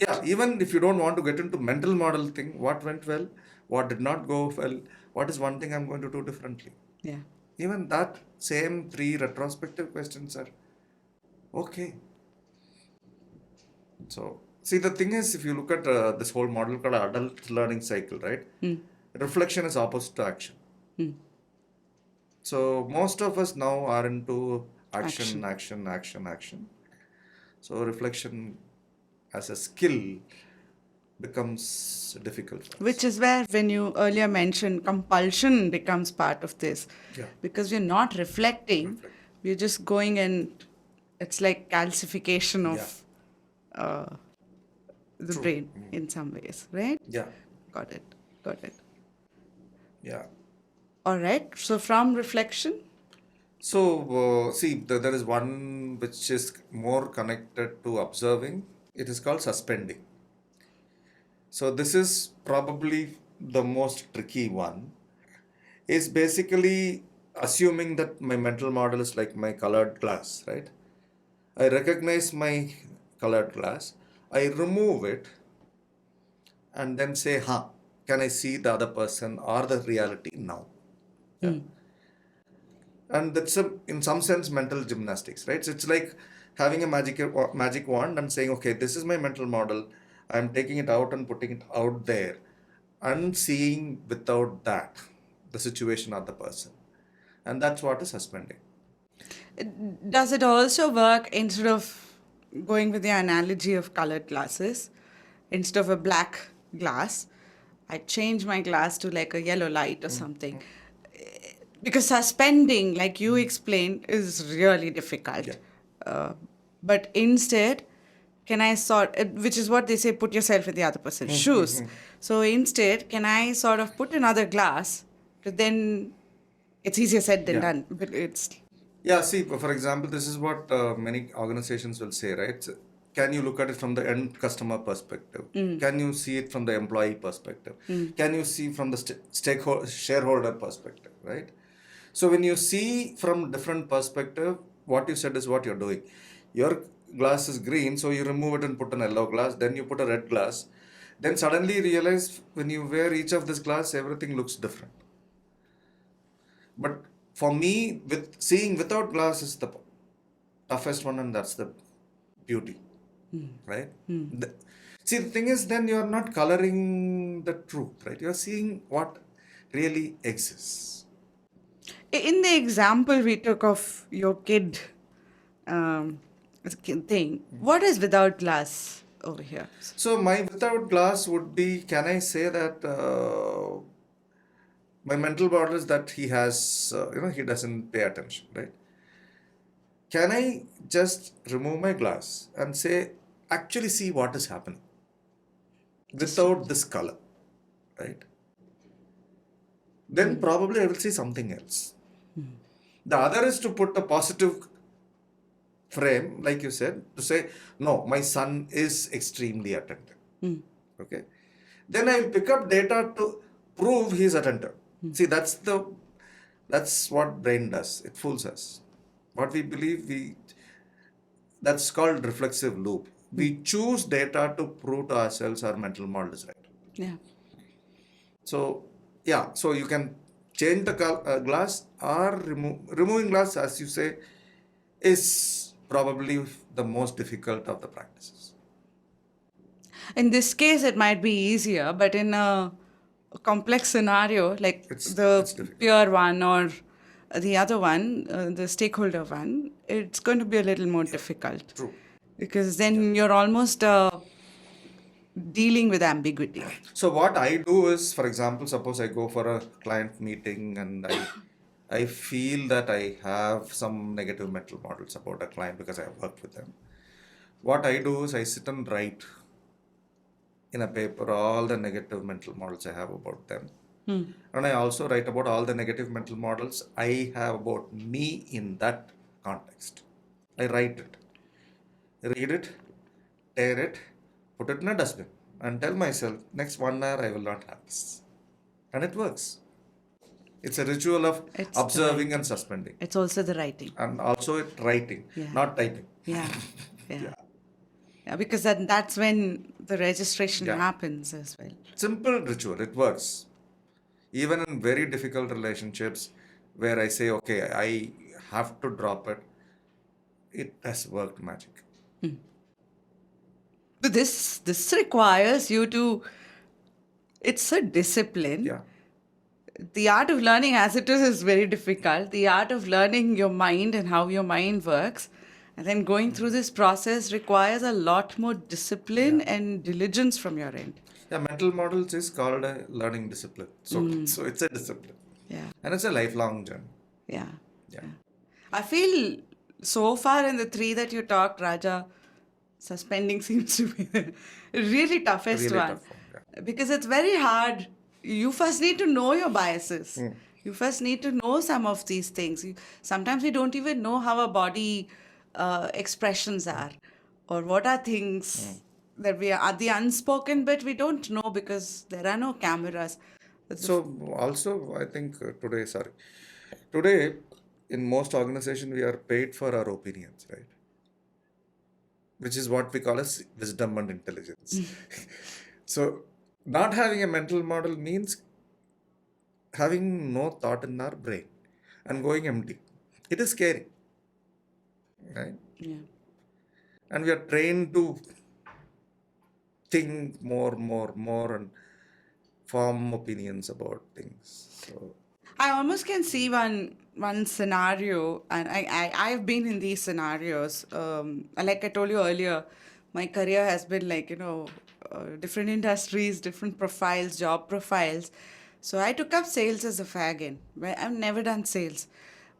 Yeah, even if you don't want to get into mental model thing, what went well, what did not go well, what is one thing I'm going to do differently? Yeah. Even that same 3 retrospective questions are okay. So, see, the thing is, if you look at this whole model called adult learning cycle, right? Reflection is opposite to action. So, most of us now are into action, action, action, action. So, reflection as a skill becomes difficult for us. Which is where, when you earlier mentioned, compulsion becomes part of this. Yeah. Because we're not reflecting, we're just going and it's like calcification of the True. brain in some ways, right? Yeah. Got it. Yeah. All right. So from reflection, So, see, there is one which is more connected to observing. It is called suspending. So, this is probably the most tricky one. Is basically assuming that my mental model is like my colored glass, right? I recognize my colored glass, I remove it, and then say, can I see the other person or the reality now? Yeah. And that's in some sense mental gymnastics, right? So it's like having a magic wand and saying, okay, this is my mental model, I'm taking it out and putting it out there and seeing without that the situation or the person, and that's what is suspending. does it also work instead of going with the analogy of colored glasses? Instead of a black glass, I change my glass to like a yellow light or something. Because suspending, like you explained, is really difficult. Yeah. But instead, can I which is what they say, put yourself in the other person's shoes. So instead, can I sort of put another glass, but then it's easier said than done. But it's Yeah, see, for example, this is what many organizations will say, right? So, can you look at it from the end customer perspective? Can you see it from the employee perspective? Can you see from the shareholder perspective, right? So when you see from different perspective, what you said is what you're doing. Your glass is green, so you remove it and put an yellow glass, then you put a red glass. Then suddenly you realize when you wear each of this glass, everything looks different. But for me, with seeing without glass is the toughest one, and that's the beauty, right? See, the thing is, then you are not coloring the truth, right? You are seeing what really exists. In the example we took of your kid thing, what is without glass over here? So my without glass would be, can I say that my mental model is that he has, he doesn't pay attention, right? Can I just remove my glass and say, actually see what is happening without this color, right? Then probably I will see something else. The other is to put a positive frame, like you said, to say, no, my son is extremely attentive. Okay. Then I will pick up data to prove he's attentive. See, that's what brain does. It fools us. What we believe, that's called reflexive loop. We choose data to prove to ourselves our mental model is right. Yeah. So yeah, so you can change the glass, or removing glass, as you say, is probably the most difficult of the practices. In this case, it might be easier, but in a complex scenario like It's the difficult. peer one or the other one, the stakeholder one, it's going to be a little more difficult. True. Because then you're almost dealing with ambiguity. So what I do is, for example, suppose I go for a client meeting and I feel that I have some negative mental models about a client because I have worked with them. What I do is I sit and write in a paper all the negative mental models I have about them. And I also write about all the negative mental models I have about me in that context. I write it, read it, tear it, put it in a dustbin, and tell myself next 1 hour I will not have this. And it works. It's a ritual of It's observing and suspending. It's also the writing. And also it writing, not typing. Yeah. Yeah, because that's when the registration Yeah. happens as well. Simple ritual, it works. Even in very difficult relationships where I say, okay, I have to drop it, it has worked magic. But this requires you to, it's a discipline. Yeah. The art of learning as it is very difficult. The art of learning your mind and how your mind works, and then going through this process requires a lot more discipline and diligence from your end. Yeah, mental models is called a learning discipline. So it's a discipline. Yeah. And it's a lifelong journey. Yeah. Yeah. I feel so far in the three that you talked, Raja, suspending seems to be the really toughest Really one. tough one, Because it's very hard. You first need to know your biases. You first need to know some of these things. Sometimes we don't even know how our body expressions are, or what are things that we are the unspoken bit we don't know because there are no cameras. So also, I think today in most organizations we are paid for our opinions, right? Which is what we call as wisdom and intelligence. So not having a mental model means having no thought in our brain and going empty. It is scary, right? Yeah. And we are trained to think more, and form opinions about things. So I almost can see one scenario, and I've been in these scenarios. Like I told you earlier, my career has been like different industries, different profiles, job profiles. So I took up sales as a fag in. I've never done sales,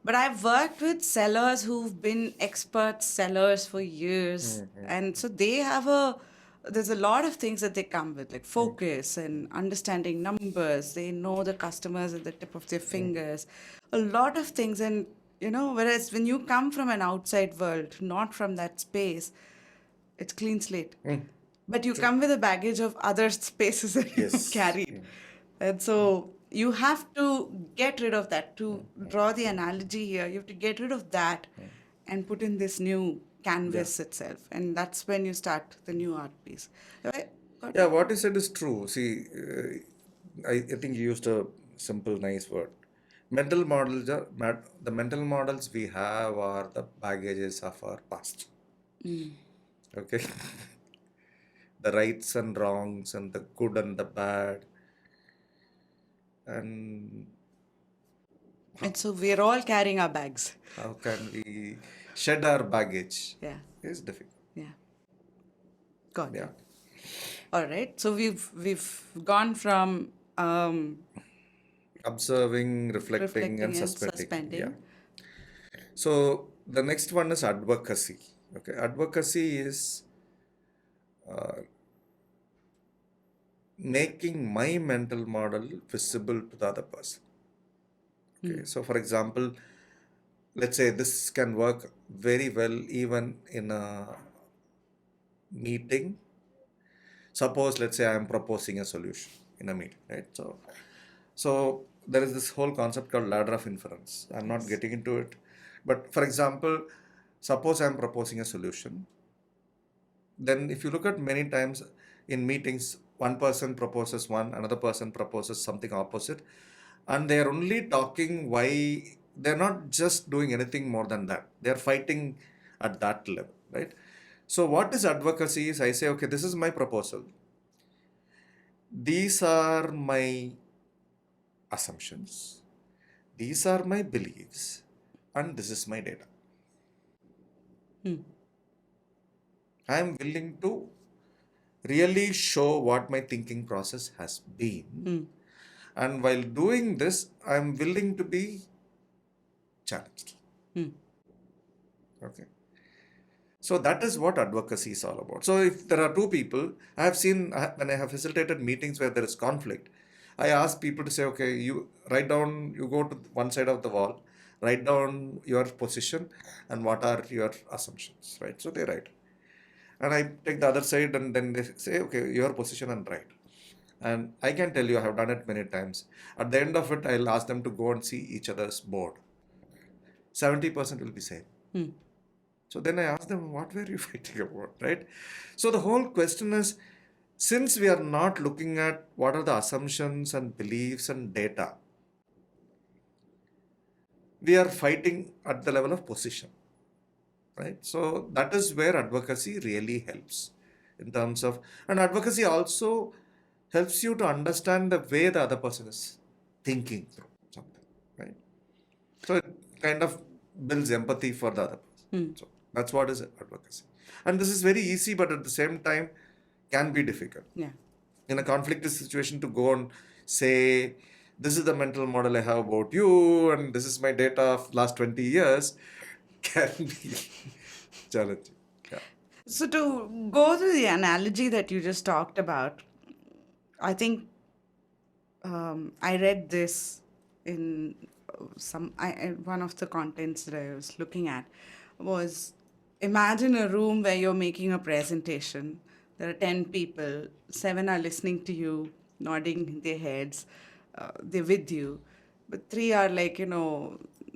but I've worked with sellers who've been expert sellers for years, and so they have there's a lot of things that they come with, like focus and understanding numbers. They know the customers at the tip of their fingers. A lot of things. And, whereas when you come from an outside world, not from that space, it's clean slate. But you come with a baggage of other spaces that you've yes. carried. And so you have to get rid of that. To draw the analogy here, you have to get rid of that and put in this new canvas itself, and that's when you start the new art piece. Yeah, what you said is true. See, I think you used a simple, nice word. Mental models the mental models we have are the baggages of our past. Okay, the rights and wrongs and the good and the bad, and And so we're all carrying our bags. how can we shed our baggage Yeah. is difficult. Yeah. Got Yeah. it. All right. So we've gone from Observing, reflecting, and reflecting and suspending. Yeah. suspending. So the next one is advocacy. Okay. Advocacy is making my mental model visible to the other person. Okay. So for example, let's say this can work very well even in a meeting. Suppose, let's say I am proposing a solution in a meeting, right? So there is this whole concept called ladder of inference. I'm not getting into it, but for example, suppose I'm proposing a solution. Then if you look at many times in meetings, one person proposes one, another person proposes something opposite, and they are only talking why they're not just doing anything more than that. They're fighting at that level, right? So what is advocacy is I say, okay, this is my proposal. These are my assumptions. These are my beliefs, and this is my data. I am willing to really show what my thinking process has been. And while doing this, I am willing to be challenged. Okay. So that is what advocacy is all about. So if there are two people, I have seen when I have facilitated meetings where there is conflict, I ask people to say, okay, you write down, you go to one side of the wall, write down your position and what are your assumptions, right? So they write. And I take the other side and then they say, okay, your position and write. And I can tell you, I have done it many times. At the end of it, I'll ask them to go and see each other's board. 70% will be same. So then I ask them, what were you fighting about, right? So the whole question is, since we are not looking at what are the assumptions and beliefs and data, we are fighting at the level of position, right? So that is where advocacy really helps in terms of, and advocacy also helps you to understand the way the other person is thinking through something, right? So it kind of builds empathy for the other person. So that's what is advocacy. And this is very easy, but at the same time can be difficult. Yeah. In a conflicted situation to go and say, this is the mental model I have about you and this is my data of last 20 years can be challenging. Yeah. So to go to the analogy that you just talked about, I think I read this in one of the contents that I was looking at was, imagine a room where you're making a presentation. There are 10 people, 7 are listening to you, nodding their heads, they're with you, but 3 are like,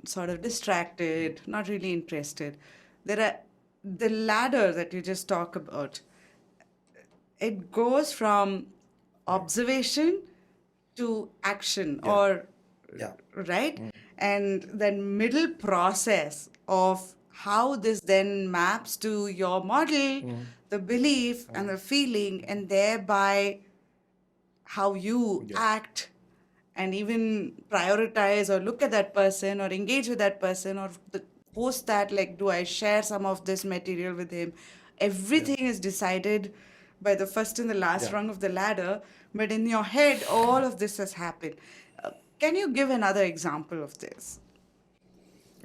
sort of distracted, not really interested. There are the ladder that you just talk about, it goes from observation to action, Yeah. or Yeah. right, and then middle process of how this then maps to your model, the belief and the feeling, and thereby how you Yeah. act and even prioritize or look at that person or engage with that person, or the post that, like, do I share some of this material with him? Everything is decided by the first and the last Yeah. rung of the ladder, but in your head all of this has happened. Can you give another example of this?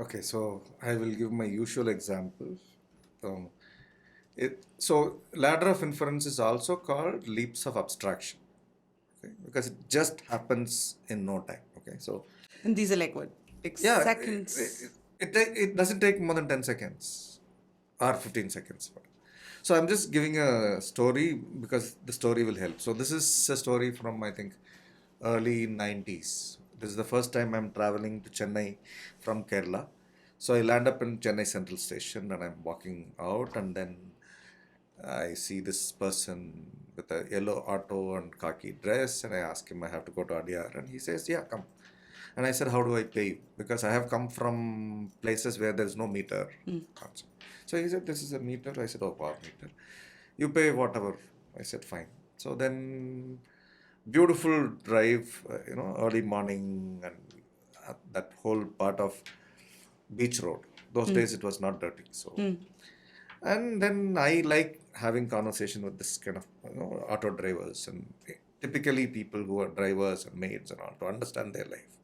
Okay, so I will give my usual example. So ladder of inference is also called leaps of abstraction, okay? Because it just happens in no time. Okay, so And these are like what, like yeah, seconds? it doesn't take more than 10 seconds or 15 seconds. So I'm just giving a story because the story will help. So this is a story from, I think, early 90s. This is the first time I'm traveling to Chennai from Kerala. So I land up in Chennai Central Station and I'm walking out, and then I see this person with a yellow auto and khaki dress, and I ask him, I have to go to Adyar, and he says, yeah, come. And I said, how do I pay you? Because I have come from places where there's no meter concept. So he said, this is a meter. I said, oh, power meter. You pay whatever. I said, fine. So then Beautiful drive, early morning, and that whole part of beach road. Those days it was not dirty. So, and then I like having conversation with this kind of auto drivers and typically people who are drivers and maids and all to understand their life.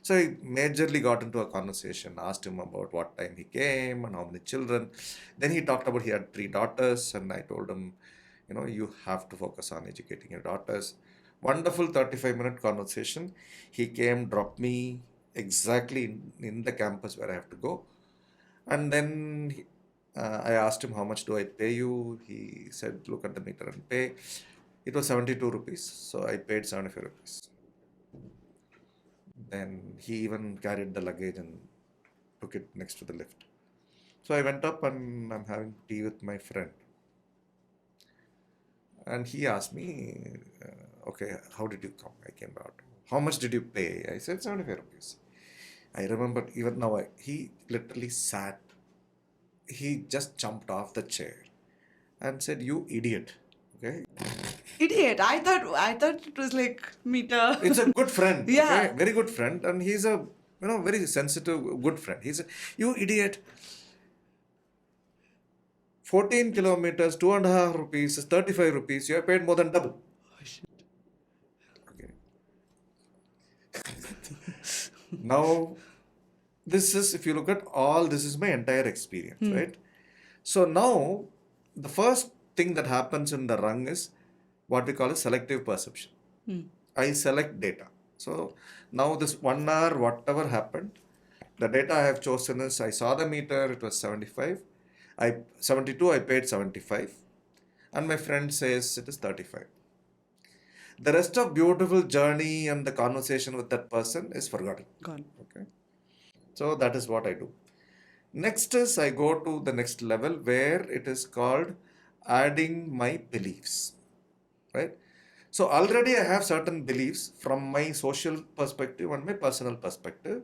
So I majorly got into a conversation, asked him about what time he came and how many children. Then he talked about he had 3 daughters, and I told him, you have to focus on educating your daughters. Wonderful 35-minute conversation. He came, dropped me exactly in the campus where I have to go. And then I asked him, how much do I pay you? He said, look at the meter and pay. It was 72 rupees. So I paid 75 rupees. Then he even carried the luggage and took it next to the lift. So I went up and I'm having tea with my friend. And he asked me, okay, how did you come? I came out. How much did you pay? I said 75 rupees. I remember even now, he literally sat. He just jumped off the chair and said, you idiot. Okay. Idiot. I thought it was like meter. It's a good friend. Yeah. Okay? Very good friend. And he's a, very sensitive, good friend. He's a, you idiot. 14 kilometers, 2.5 rupees is 35 rupees. You have paid more than double. Oh, shit. Okay. Now, this is, if you look at all, this is my entire experience, right? So now, the first thing that happens in the rung is what we call a selective perception. I select data. So now this 1 hour, whatever happened, the data I have chosen is, I saw the meter, it was 75. 72, I paid 75. And my friend says it is 35. The rest of beautiful journey and the conversation with that person is forgotten. Gone. Okay. So that is what I do. Next is I go to the next level where it is called adding my beliefs. Right? So already I have certain beliefs from my social perspective and my personal perspective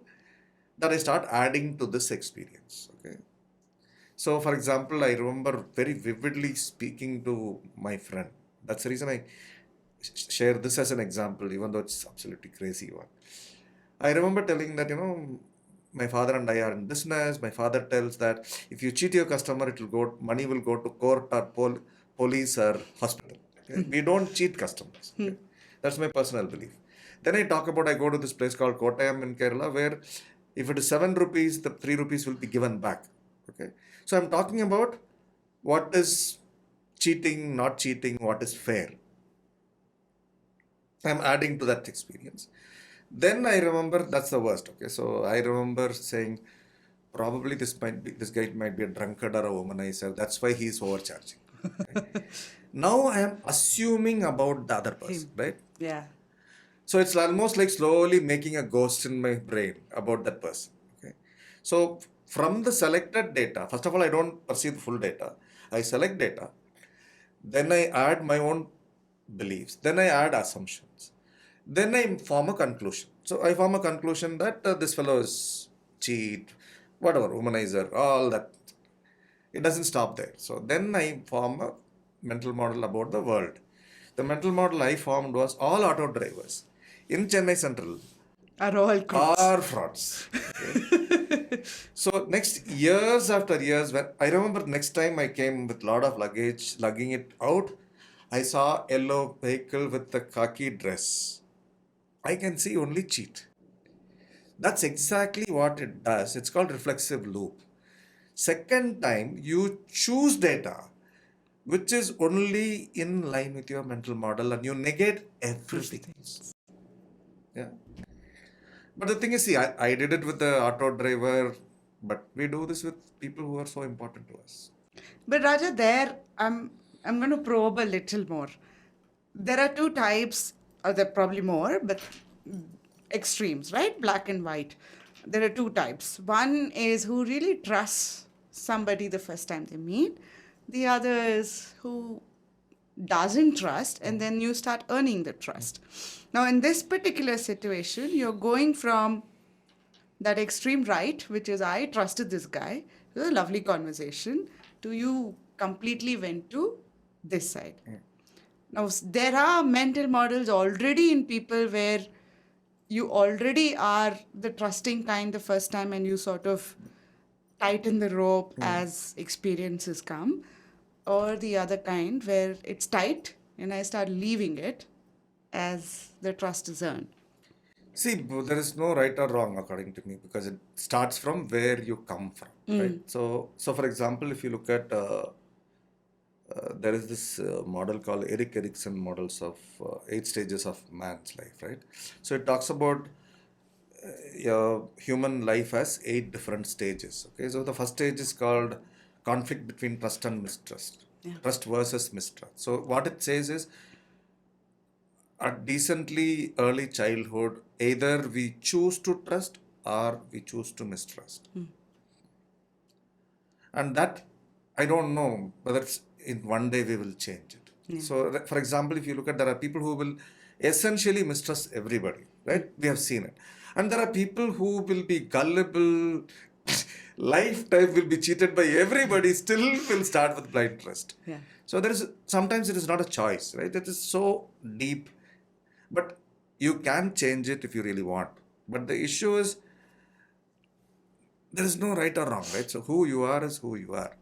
that I start adding to this experience. Okay. So for example, I remember very vividly speaking to my friend. That's the reason I share this as an example, even though it's absolutely crazy one. I remember telling that, my father and I are in business. My father tells that if you cheat your customer, money will go to court or police or hospital. Okay? We don't cheat customers. Okay? That's my personal belief. Then I talk about, I go to this place called Kottayam in Kerala, where if it is 7 rupees, the 3 rupees will be given back. Okay. So I'm talking about what is cheating, not cheating, what is fair. I'm adding to that experience. Then I remember that's the worst. Okay, so I remember saying probably this guy might be a drunkard or a womanizer. That's why he's overcharging. Okay? Now I am assuming about the other person, right? Yeah. So it's almost like slowly making a ghost in my brain about that person. Okay, so from the selected data, first of all, I don't perceive the full data. I select data. Then I add my own beliefs. Then I add assumptions. Then I form a conclusion. So I form a conclusion that this fellow is cheat, whatever, womanizer, all that. It doesn't stop there. So then I form a mental model about the world. The mental model I formed was all auto drivers in Chennai Central Are all crooks. are frauds. Okay? So next years after years, when I remember next time I came with lot of luggage, lugging it out, I saw yellow vehicle with the khaki dress. I can see only cheat. That's exactly what it does. It's called reflexive loop. Second time, you choose data which is only in line with your mental model and you negate everything. Yeah. But the thing is, see, I did it with the auto driver, but we do this with people who are so important to us. But Raja, there I'm going to probe a little more. There are two types, or there are probably more, but extremes, right? Black and white. There are two types. One is who really trusts somebody the first time they meet. The other is who doesn't trust, and then you start earning the trust. Now, in this particular situation, you're going from that extreme right, which is I trusted this guy, it was a lovely conversation, to you completely went to this side. Now, there are mental models already in people where you already are the trusting kind the first time and you sort of tighten the rope as experiences come, or the other kind where it's tight and I start leaving it as the trust is earned. See, there is no right or wrong according to me because it starts from where you come from, right? So for example, if you look at there is this model called Erik Erikson models of 8 stages of man's life, right? So it talks about human life has 8 different stages. Okay, so the first stage is called conflict between trust and mistrust, trust versus mistrust. So what it says is, at decently early childhood, either we choose to trust or we choose to mistrust. And that, I don't know whether it's in one day we will change it. So, for example, if you look at, there are people who will essentially mistrust everybody, right? We have seen it. And there are people who will be gullible, lifetime will be cheated by everybody, still will start with blind trust. Yeah. So there is, sometimes it is not a choice, right? It is so deep. But you can change it if you really want. But the issue is, there is no right or wrong, right? So who you are is who you are.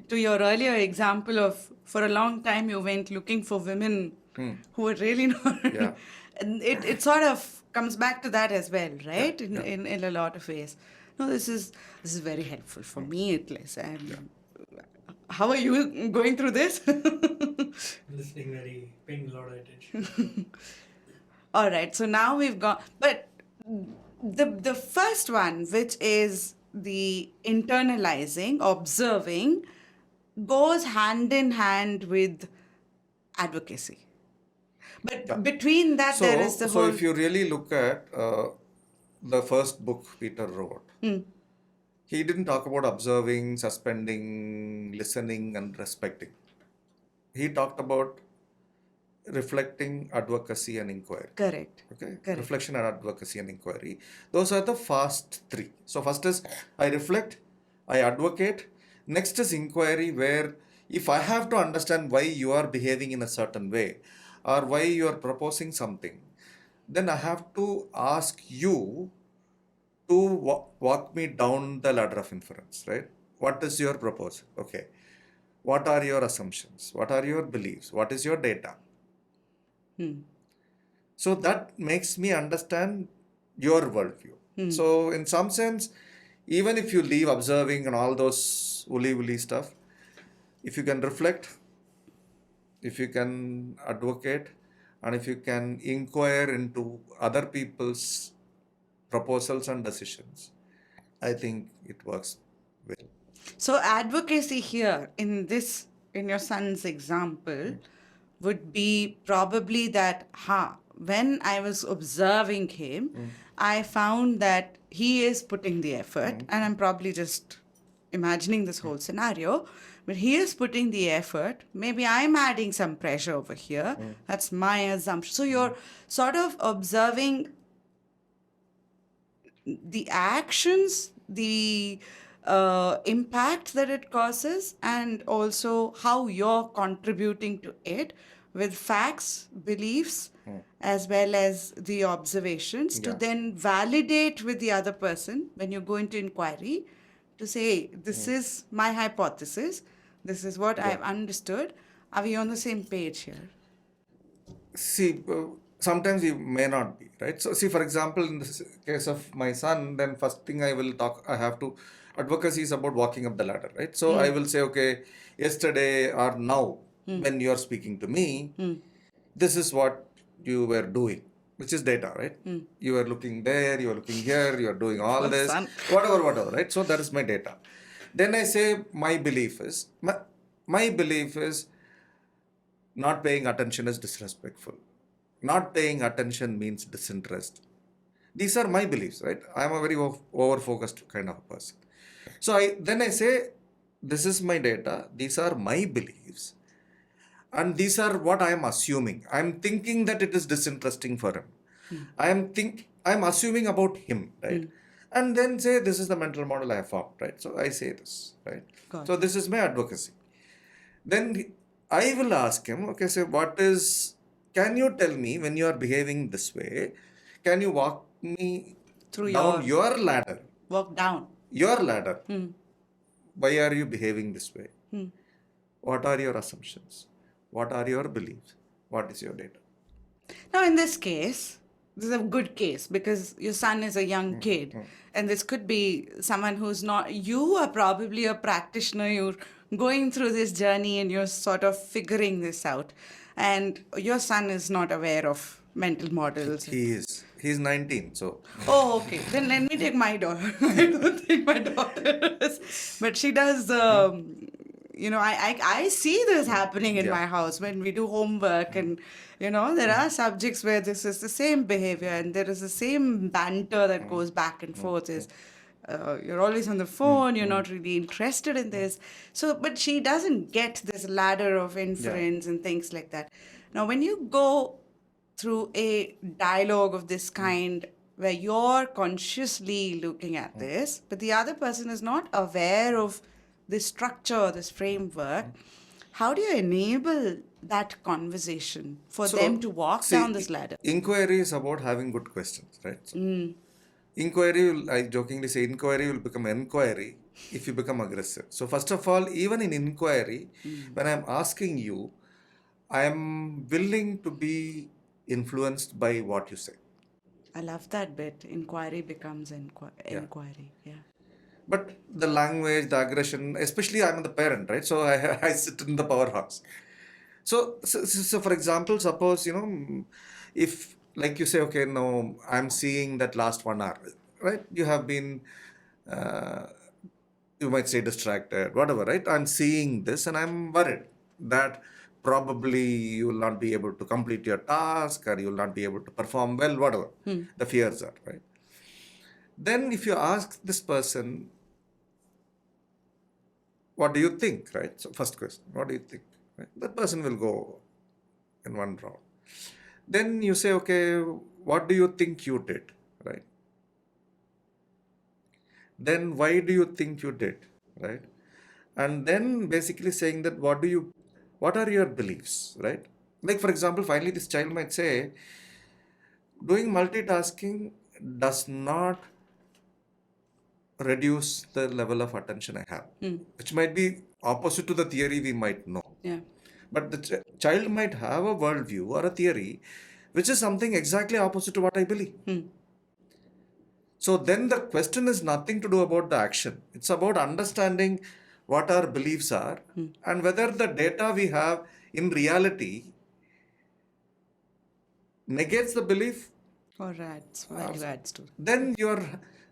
To your earlier example of, for a long time you went looking for women who were really not. Yeah. And it sort of comes back to that as well, right? In a lot of ways. No, this is very helpful for me at least. How are you going through this? Listening paying a lot of attention. All right, so now we've got, but the first one, which is the internalizing, observing, goes hand in hand with advocacy. But between that, there is the whole. So if you really look at the first book Peter wrote, he didn't talk about observing, suspending, listening, and respecting. He talked about reflecting, advocacy, and inquiry. Correct. Okay. Correct. Reflection and advocacy and inquiry. Those are the first three. So first is I reflect, I advocate. Next is inquiry, where if I have to understand why you are behaving in a certain way or why you are proposing something, then I have to ask you to walk me down the ladder of inference, right? What is your proposal? Okay. What are your assumptions? What are your beliefs? What is your data? So that makes me understand your worldview. So in some sense, even if you leave observing and all those woolly stuff, if you can reflect, if you can advocate, and if you can inquire into other people's proposals and decisions, I think it works well. So advocacy here in your son's example would be probably that, when I was observing him, I found that he is putting the effort, and I'm probably just imagining this whole scenario, but he is putting the effort. Maybe I'm adding some pressure over here. That's my assumption. So you're sort of observing the actions, the impact that it causes, and also how you're contributing to it with facts, beliefs, as well as the observations to then validate with the other person when you go into inquiry to say, hey, this is my hypothesis, this is what I've understood. Are we on the same page here? See, sometimes we may not be, right? So, see, for example, in the case of my son, then first thing I have to, advocacy is about walking up the ladder, right? So I will say, okay, yesterday or now, when you are speaking to me, this is what you were doing, which is data, right? You are looking there, you are looking here, you are doing all this, whatever, right? So that is my data. Then I say my belief is, my belief is not paying attention is disrespectful. Not paying attention means disinterest. These are my beliefs, right? I am a very over-focused kind of person. So I say, this is my data, these are my beliefs, and these are what I am assuming. I am thinking that it is disinteresting for him. I am assuming about him, right? And then say, this is the mental model I have formed, right? So I say this, right? So this is my advocacy. Then I will ask him, okay, so can you tell me when you are behaving this way, can you walk me Through down your your ladder? work down. Your ladder. Why are you behaving this way? What are your assumptions? What are your beliefs? What is your data? Now, in this case, this is a good case because your son is a young kid, and this could be someone who's not. You are probably a practitioner. You're going through this journey and you're sort of figuring this out, and your son is not aware of mental models. He's 19, so Oh, okay. Then let me take my daughter. I don't think my daughter is, but she does. I see this happening in yeah. my house when we do homework, and there are subjects where this is the same behavior, and there is the same banter that goes back and forth. Is you're always on the phone. You're not really interested in this. So, but she doesn't get this ladder of inference and things like that. Now, when you go through a dialogue of this kind where you're consciously looking at this, but the other person is not aware of this structure, this framework, how do you enable that conversation for them to walk down this ladder? Inquiry is about having good questions, right? So, I jokingly say, inquiry will become enquiry if you become aggressive. So, first of all, even in inquiry, when I'm asking you, I am willing to be influenced by what you say. I love that bit. Inquiry becomes inquiry. Yeah. But the language, the aggression, especially I'm the parent, right? So I sit in the powerhouse. So for example, suppose, if like you say, okay, no, I'm seeing that last 1 hour, right? You have been, uh, you might say distracted, whatever, right? I'm seeing this and I'm worried that probably you will not be able to complete your task or you will not be able to perform well, whatever the fears are, right? Then if you ask this person, what do you think, right? So first question, what do you think? Right? That person will go in one round. Then you say, okay, what do you think you did, right? Then why do you think you did, right? And then basically saying that what are your beliefs, right? Like for example, finally this child might say, doing multitasking does not reduce the level of attention I have, which might be opposite to the theory we might know. Yeah. But the child might have a worldview or a theory which is something exactly opposite to what I believe. So then the question is nothing to do about the action. It's about understanding what our beliefs are and whether the data we have in reality negates the belief. Or adds value adds to it. Then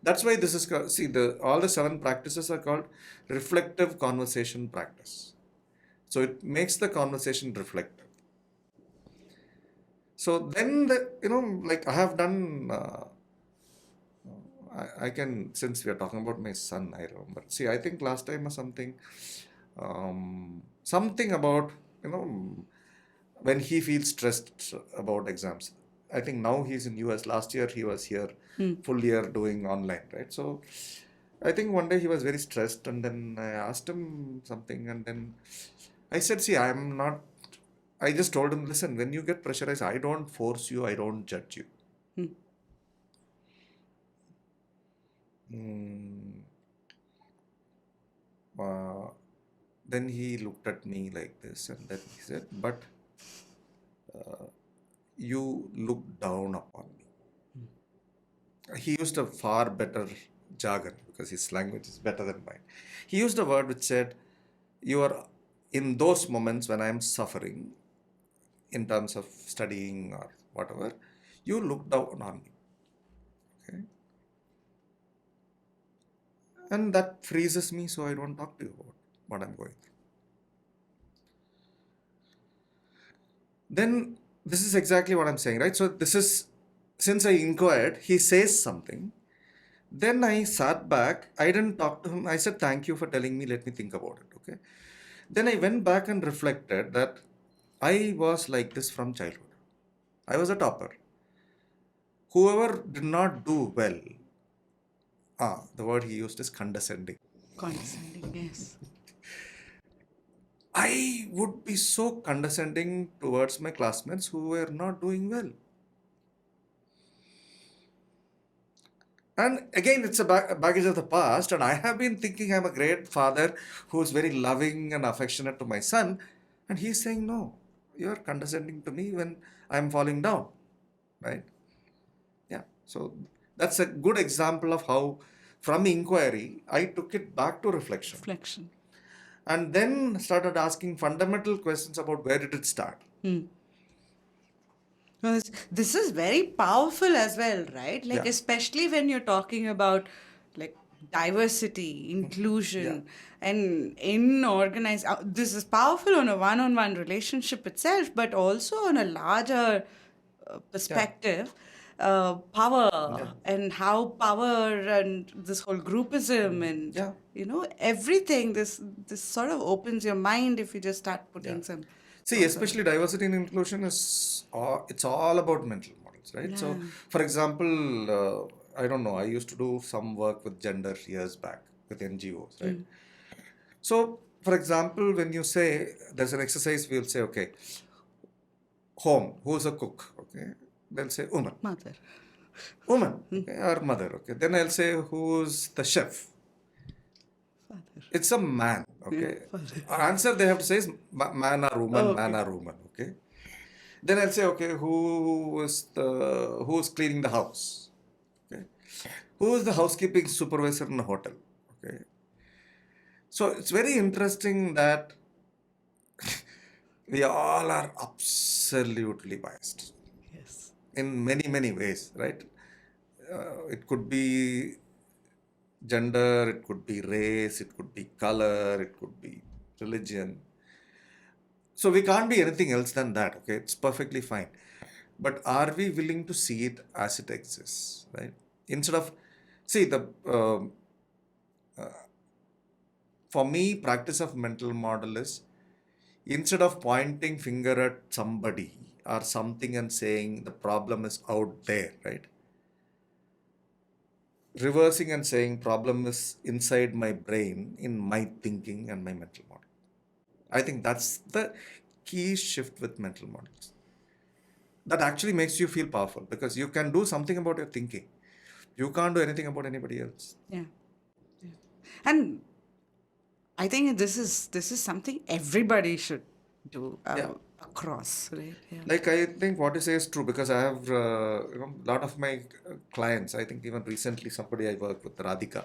that's why this is see all the 7 practices are called reflective conversation practice. So it makes the conversation reflective. So then like I have done. I can, since we are talking about my son, I remember. See, I think last time or something, something about when he feels stressed about exams. I think now he's in US. Last year he was here, full year doing online, right? So I think one day he was very stressed, and then I asked him something, and then I said, "See, I'm not." I just told him, "Listen, when you get pressurized, I don't force you, I don't judge you." Mm, uh, then he looked at me like this, and then he said, "But you look down upon me." He used a far better jargon because his language is better than mine. He used a word which said, "You are in those moments when I am suffering in terms of studying or whatever, you look down on me." Okay. And that freezes me, so I don't talk to you about what I'm going through. Then this is exactly what I'm saying, right? So this is, since I inquired, he says something. Then I sat back. I didn't talk to him. I said, "Thank you for telling me. Let me think about it." Okay. Then I went back and reflected that I was like this from childhood. I was a topper. Whoever did not do well, the word he used is condescending. Condescending, yes. I I would be so condescending towards my classmates who were not doing well. And again, it's a baggage of the past. And I have been thinking I'm a great father who's very loving and affectionate to my son. And he's saying, no, you're condescending to me when I'm falling down. Right? Yeah. So that's a good example of how, from inquiry, I took it back to reflection. Reflection. And then started asking fundamental questions about where did it start. Well, this is very powerful as well, right? Like, Yeah. especially when you're talking about like diversity, inclusion, and in organized. This is powerful on a one-on-one relationship itself, but also on a larger perspective. Power and how power and this whole groupism and everything. This sort of opens your mind if you just start putting some. See, especially diversity and inclusion is it's all about mental models, right? So, for example, I don't know, I used to do some work with gender years back with NGOs, right? So, for example, when you say there's an exercise, we'll say, okay, home, who's a cook? Okay, they'll say woman. Mother. Woman, okay, or mother. Okay, then I'll say who's the chef? It's a man, okay. Answer they have to say is man or woman, man or woman, okay. Then I'll say, okay, who's cleaning the house, okay. Who is the housekeeping supervisor in a hotel, okay. So it's very interesting that we all are absolutely biased. Yes. In many ways, right? It could be gender, it could be race, it could be color, it could be religion. So we can't be anything else than that, okay? It's perfectly fine. But are we willing to see it as it exists, right? Instead of, see, for me, practice of mental model is, instead of pointing finger at somebody or something and saying the problem is out there, right? Reversing and saying problem is inside my brain, in my thinking and my mental model. I think that's the key shift with mental models. That actually makes you feel powerful because you can do something about your thinking. You can't do anything about anybody else. Yeah. And I think this is something everybody should do across, right? Yeah. Like, I think what you say is true because I have a lot of my clients. I think even recently somebody I work with, Radhika,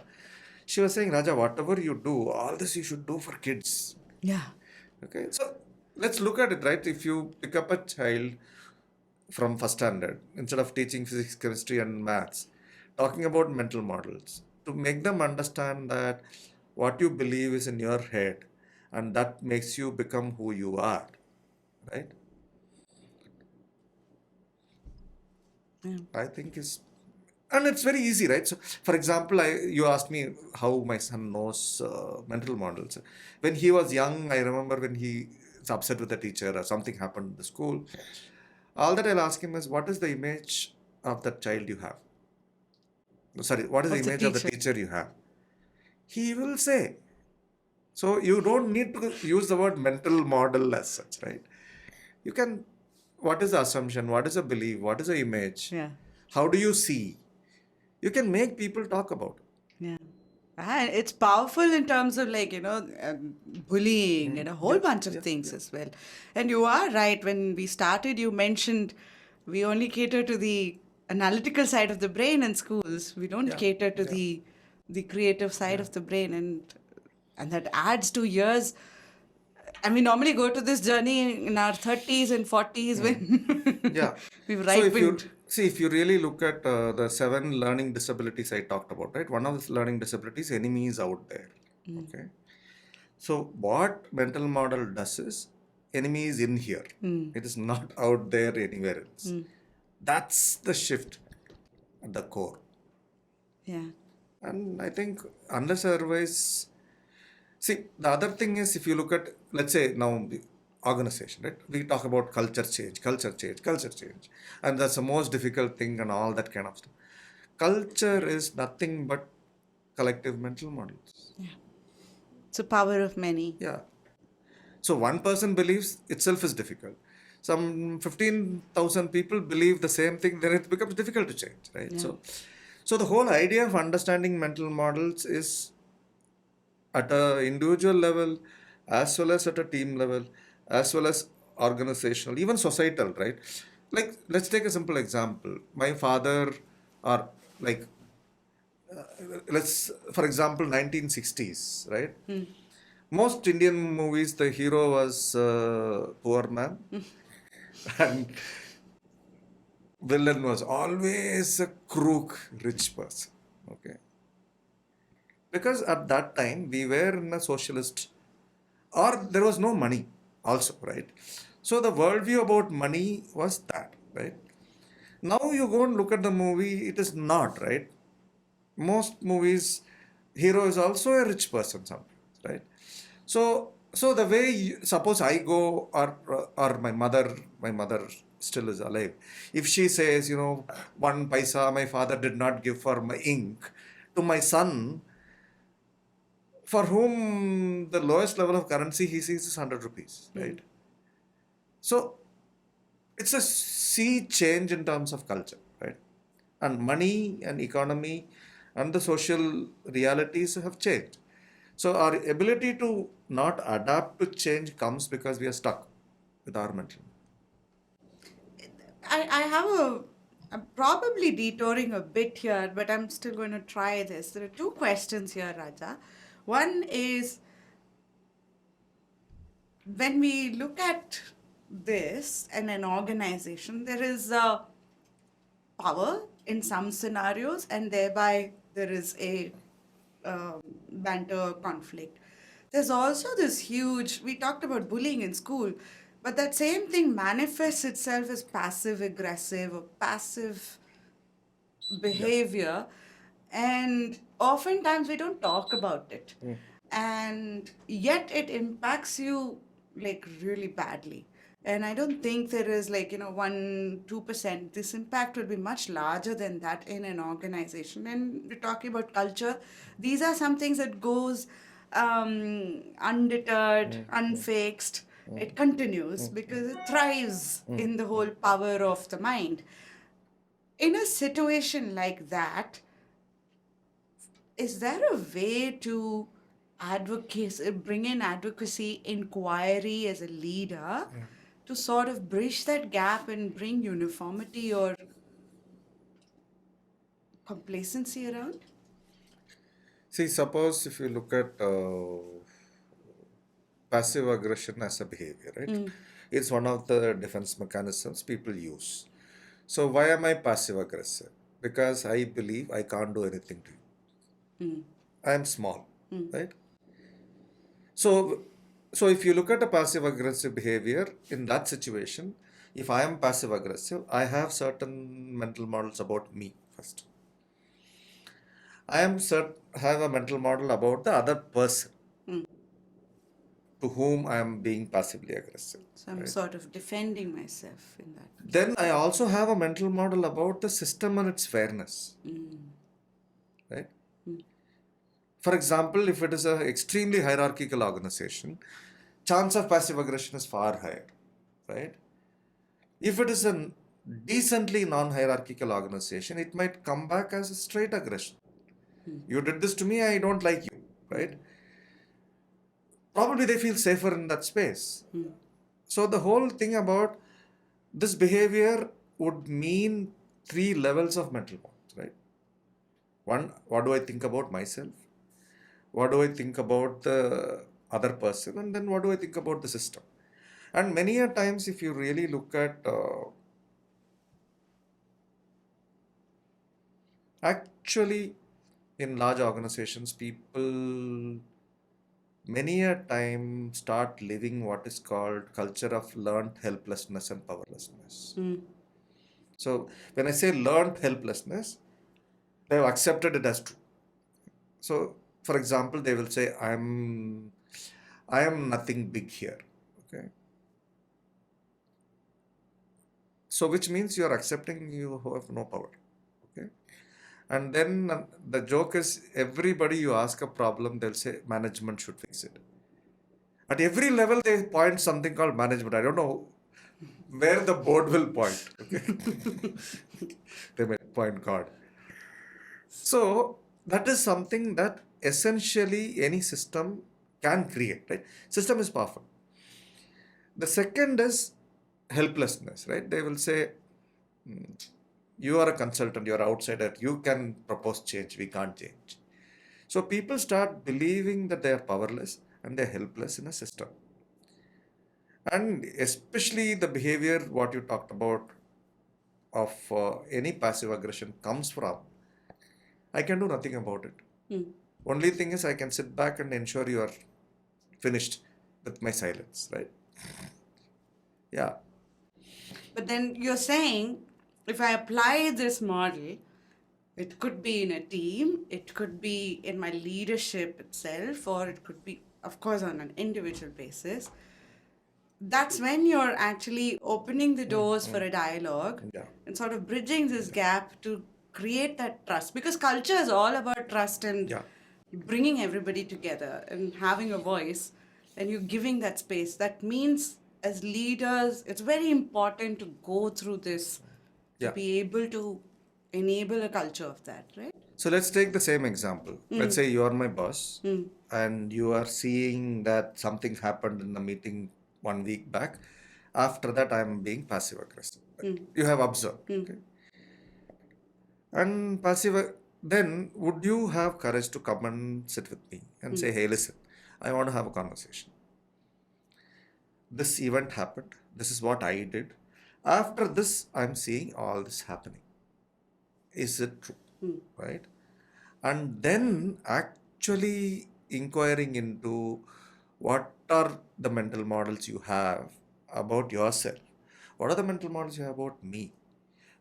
she was saying, Raja, whatever you do, all this you should do for kids. Yeah. Okay, so let's look at it, right? If you pick up a child from first standard, instead of teaching physics, chemistry, and maths, talking about mental models, to make them understand that what you believe is in your head and that makes you become who you are, right? I think and it's very easy, right? So, for example, you asked me how my son knows mental models. When he was young, I remember when he is upset with the teacher or something happened in the school, all that I'll ask him is, what is the image of that child you have? Sorry, what is the image of the teacher you have? He will say. So you don't need to use the word mental model as such, right? You can, what is the assumption? What is the belief? What is the image? Yeah. How do you see? You can make people talk about it. Yeah. And it's powerful in terms of bullying and a whole bunch of things as well. And you are right. When we started, you mentioned we only cater to the analytical side of the brain in schools. We don't cater to the creative side of the brain, and that adds to years. And we normally go to this journey in our 30s and 40s when we've ripened. If you really look at the 7 learning disabilities I talked about, right? One of the learning disabilities, enemy is out there. Okay. So what mental model does is, enemy is in here. It is not out there anywhere else. That's the shift at the core. Yeah. And I think unless otherwise, see, the other thing is, if you look at, let's say now the organization, right? We talk about culture change. And that's the most difficult thing and all that kind of stuff. Culture is nothing but collective mental models. Yeah. It's the power of many. Yeah. So one person believes itself is difficult. Some 15,000 people believe the same thing, then it becomes difficult to change, right? Yeah. So the whole idea of understanding mental models is at a individual level, as well as at a team level, as well as organizational, even societal, right? Like, let's take a simple example. My father, or like, let's, for example, 1960s, right? Most Indian movies, the hero was poor man, and villain was always a crook, rich person. Okay, because at that time we were in a socialist, or there was no money, also, right? So the worldview about money was that, right? Now you go and look at the movie, it is not, right? Most movies, hero is also a rich person sometimes, right? So the way suppose I go, or my mother still is alive, if she says, 1 paisa my father did not give for my ink to my son, for whom the lowest level of currency he sees is 100 rupees, right? So it's a sea change in terms of culture, right? And money and economy and the social realities have changed. So our ability to not adapt to change comes because we are stuck with our mental. I have a. I'm probably detouring a bit here, but I'm still going to try this. There are two questions here, Raja. One is when we look at this in an organization, there is a power in some scenarios, and thereby there is a banter conflict. There's also this huge, we talked about bullying in school, but that same thing manifests itself as passive aggressive or passive behavior, and oftentimes we don't talk about it, and yet it impacts you like really badly. And I don't think there is like 1-2%. This impact will be much larger than that in an organization. And we're talking about culture. These are some things that goes undeterred, unfixed. It continues because it thrives in the whole power of the mind. In a situation like that, is there a way to bring in advocacy, inquiry as a leader to sort of bridge that gap and bring uniformity or complacency around? See, suppose if you look at passive aggression as a behavior, right? It's one of the defense mechanisms people use. So why am I passive aggressive? Because I believe I can't do anything to you. I am small, right? So, so if you look at a passive aggressive behavior in that situation, if I am passive aggressive, I have certain mental models about me first. Have a mental model about the other person to whom I am being passively aggressive. So I'm Right? sort of defending myself in that. Then I also have a mental model about the system and its fairness. Right? For example, if it is an extremely hierarchical organization, chance of passive aggression is far higher, right? If it is a decently non-hierarchical organization, it might come back as a straight aggression. You did this to me, I don't like you, right? Probably they feel safer in that space. So the whole thing about this behavior would mean 3 levels of mental models, right? One, what do I think about myself? What do I think about the other person? And then what do I think about the system? And many a times, if you really look at actually in large organizations, people many a time start living what is called culture of learned helplessness and powerlessness. So when I say learned helplessness, they have accepted it as true. So for example, they will say, I am nothing big here. Okay. So which means you are accepting you have no power. Okay. And then the joke is everybody you ask a problem, they'll say management should fix it. At every level, they point something called management. I don't know where the board will point. Okay, they may point God. So that is something that essentially any system can create. Right? System is powerful. The second is helplessness. Right? They will say, you are a consultant, you are an outsider, you can propose change, we can't change. So people start believing that they are powerless and they're helpless in a system. And especially the behavior, what you talked about of any passive aggression comes from, I can do nothing about it. Only thing is I can sit back and ensure you are finished with my silence, right? Yeah. But then you're saying, if I apply this model, it could be in a team, it could be in my leadership itself, or it could be, of course, on an individual basis. That's when you're actually opening the doors for a dialogue Yeah. and sort of bridging this gap to create that trust. Because culture is all about trust and Yeah. bringing everybody together and having a voice, and you're giving that space. That means, as leaders, it's very important to go through this to Yeah. be able to enable a culture of that, right? So let's take the same example. Let's say you are my boss and you are seeing that something happened in the meeting 1 week back. After that, I'm being passive aggressive. You have observed. Okay? And then would you have courage to come and sit with me and say, hey, listen, I want to have a conversation. This event happened. This is what I did. After this, I'm seeing all this happening. Is it true? Right? And then actually inquiring into what are the mental models you have about yourself, what are the mental models you have about me,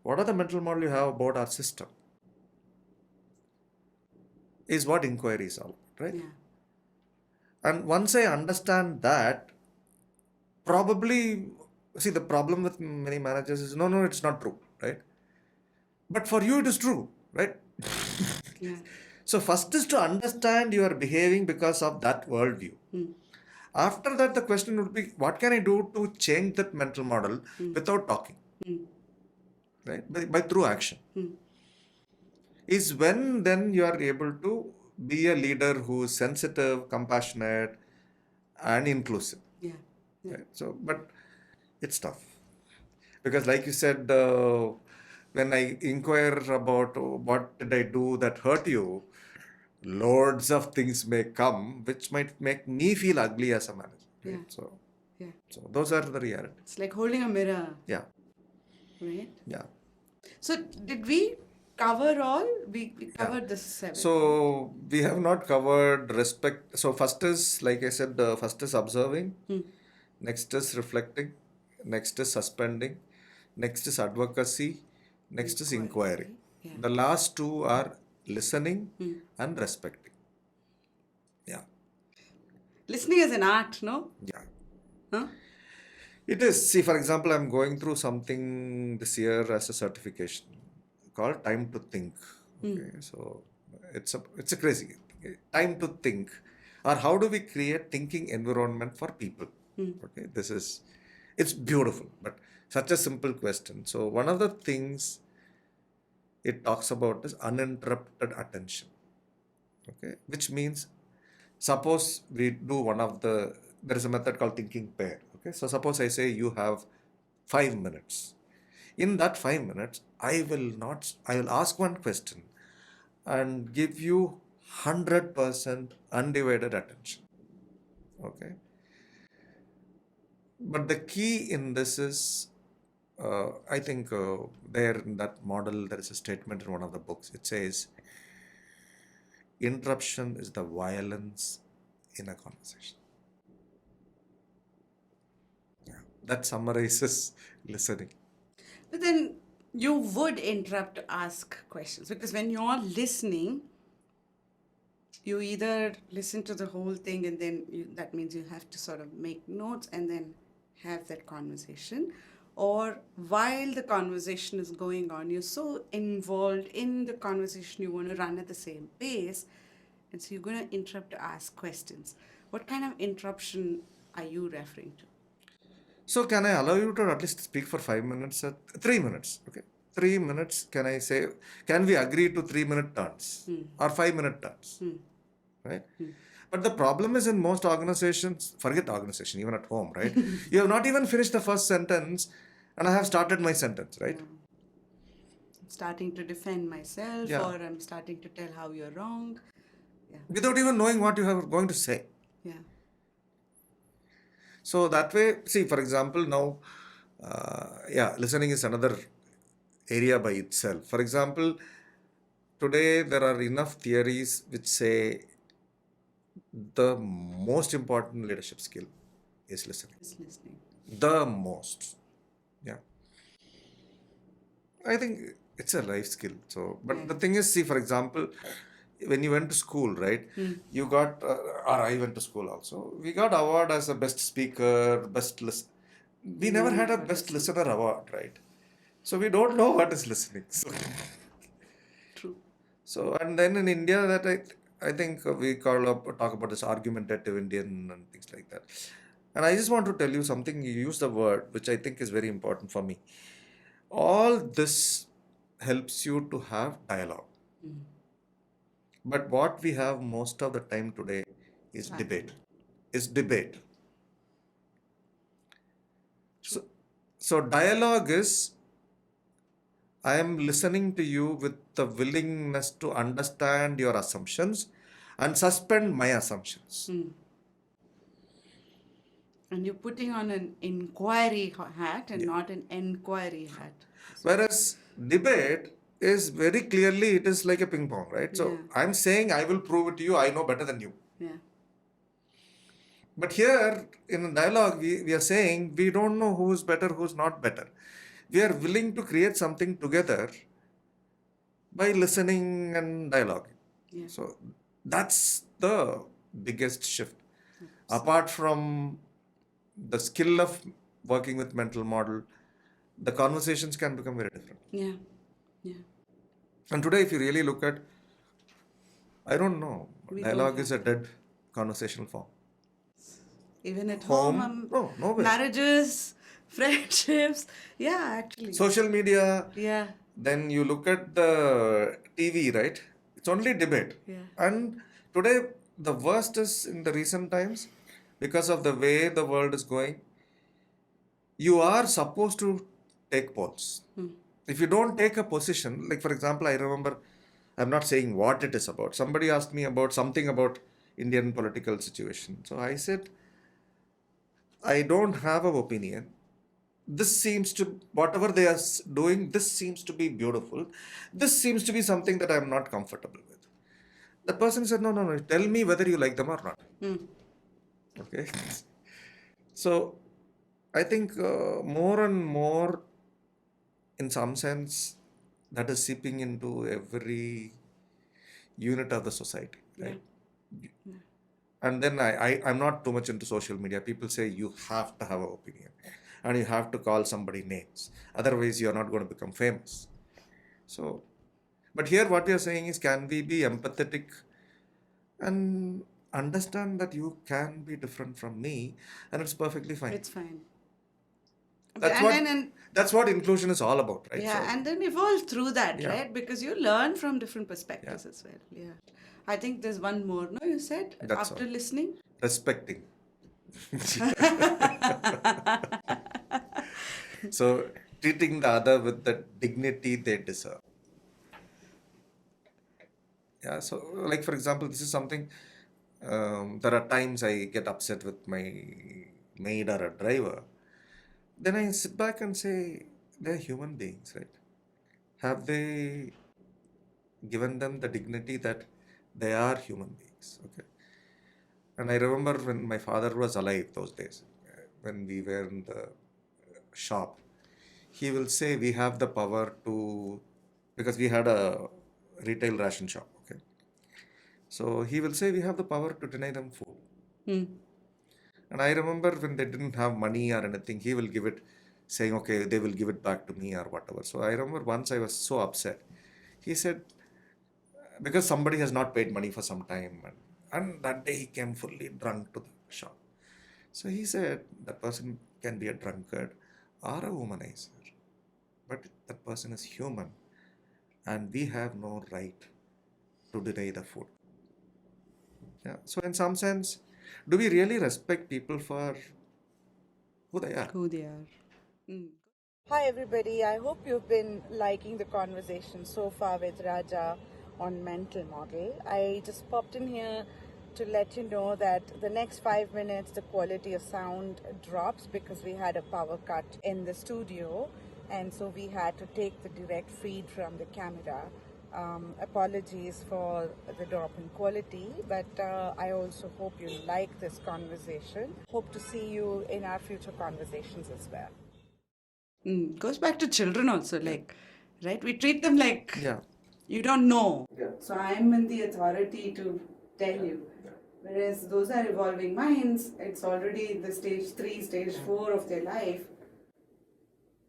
what are the mental models you have about our system, is what inquiry is all about, right? Yeah. And once I understand that, probably, see, the problem with many managers is no, it's not true, right? But for you, it is true, right? Yeah. So first is to understand you are behaving because of that worldview. After that, the question would be, what can I do to change that mental model without talking? Right? By through action. Is when then you are able to be a leader who is sensitive, compassionate, and inclusive. Yeah. Right? So, but it's tough. Because like you said, when I inquire about what did I do that hurt you, loads of things may come which might make me feel ugly as a manager. Right? Yeah. So, Yeah. so those are the realities. It's like holding a mirror, Yeah, right? yeah. So did we cover all? We Yeah. covered the seven. So we have not covered respect. So first is, like I said, first is observing. Next is reflecting. Next is suspending. Next is advocacy. Next is inquiry. Yeah. The last two are listening and respecting. Yeah. Listening is an art, no? Yeah. Huh? It is. See, for example, I'm going through something this year as a certification called Time to Think. Okay, so it's a crazy time to think, or how do we create thinking environment for people? Okay, it's beautiful, but such a simple question. So one of the things it talks about is uninterrupted attention. Okay, which means suppose we do there is a method called thinking pair. Okay, so suppose I say you have 5 minutes. In that 5 minutes, I will ask one question and give you 100% undivided attention. Okay. But the key in this is, I think there in that model, there is a statement in one of the books. It says, interruption is the violence in a conversation. Yeah. That summarizes listening. But then you would interrupt to ask questions, because when you're listening, you either listen to the whole thing and then that means you have to sort of make notes and then have that conversation, or while the conversation is going on, you're so involved in the conversation, you want to run at the same pace, and so you're going to interrupt to ask questions. What kind of interruption are you referring to? So can I allow you to at least speak for 5 minutes? 3 minutes, okay? 3 minutes, can we agree to 3 minute turns or 5 minute turns, right? But the problem is in most organizations, forget organization, even at home, right? You have not even finished the first sentence and I have started my sentence, right? I'm starting to defend myself, Yeah. or I'm starting to tell how you're wrong. Yeah. Without even knowing what you are going to say. Yeah. So that way, see, for example, now, listening is another area by itself. For example, today there are enough theories which say the most important leadership skill is listening. It's listening. The most. Yeah. I think it's a life skill. So, but the thing is, see, for example, when you went to school, right? You got, or I went to school also. We got award as a best speaker, best listener. We never had a best listener award, right? So we don't know what is listening. So, True. so and then in India, that I think we talk about this argumentative Indian and things like that. And I just want to tell you something. You use the word which I think is very important for me. All this helps you to have dialogue. But what we have most of the time today is debate. Is debate. So dialogue is I am listening to you with the willingness to understand your assumptions and suspend my assumptions. And you're putting on an inquiry hat and not an enquiry hat. Whereas debate is very clearly, it is like a ping pong, right? So I'm saying I will prove it to you, I know better than you. Yeah. But here in dialogue, we are saying we don't know who's better, who's not better. We are willing to create something together by listening and dialogue. Yeah. So that's the biggest shift. Apart from the skill of working with mental model, the conversations can become very different. Yeah. Yeah. And today, if you really look at, I don't know, We dialogue don't is a dead conversational form. Even at Home? home, No, nowhere. marriages, friendships. Yeah, actually. Social media. Yeah. Then you look at the TV, right? It's only debate. Yeah. And today, the worst is in the recent times, because of the way the world is going, you are supposed to take polls. If you don't take a position, like for example, I remember, I'm not saying what it is about. Somebody asked me about something about Indian political situation. So I said, I don't have an opinion. This seems to, whatever they are doing, this seems to be beautiful. This seems to be something that I'm not comfortable with. The person said, no, tell me whether you like them or not. Okay. So I think more and more, in some sense, that is seeping into every unit of the society, right? Yeah. And then I'm not too much into social media. People say you have to have an opinion and you have to call somebody names. Otherwise, you're not going to become famous. So, but here what you're saying is, can we be empathetic and understand that you can be different from me and it's perfectly fine. It's fine. That's what inclusion is all about, right? Yeah, So, and then evolve through that, Yeah. right? Because you learn from different perspectives as well. Yeah. I think there's one more, no? You said That's after all. listening? Respecting. So, treating the other with the dignity they deserve. Yeah, so like for example, this is something, there are times I get upset with my maid or a driver. Then I sit back and say, they're human beings, right? Have they given them the dignity that they are human beings? Okay. And I remember when my father was alive those days, when we were in the shop, he will say, we have the power to, because we had a retail ration shop, okay? So he will say, we have the power to deny them food. And I remember when they didn't have money or anything, he will give it, saying, okay, they will give it back to me or whatever. So I remember once I was so upset. He said, because somebody has not paid money for some time. And that day he came fully drunk to the shop. So he said that person can be a drunkard or a womanizer, but that person is human and we have no right to deny the food. Yeah. So in some sense, do we really respect people for who they are? Who they are. Hi, everybody. I hope you've been liking the conversation so far with Raja on mental model. I just popped in here to let you know that the next 5 minutes, the quality of sound drops because we had a power cut in the studio, and so we had to take the direct feed from the camera. Apologies for the drop in quality, but I also hope you like this conversation. Hope to see you in our future conversations as well. Goes back to children also, like, right? We treat them like Yeah. you don't know. Yeah. So I'm in the authority to tell you. Whereas those are evolving minds, it's already the stage 3, stage 4 of their life.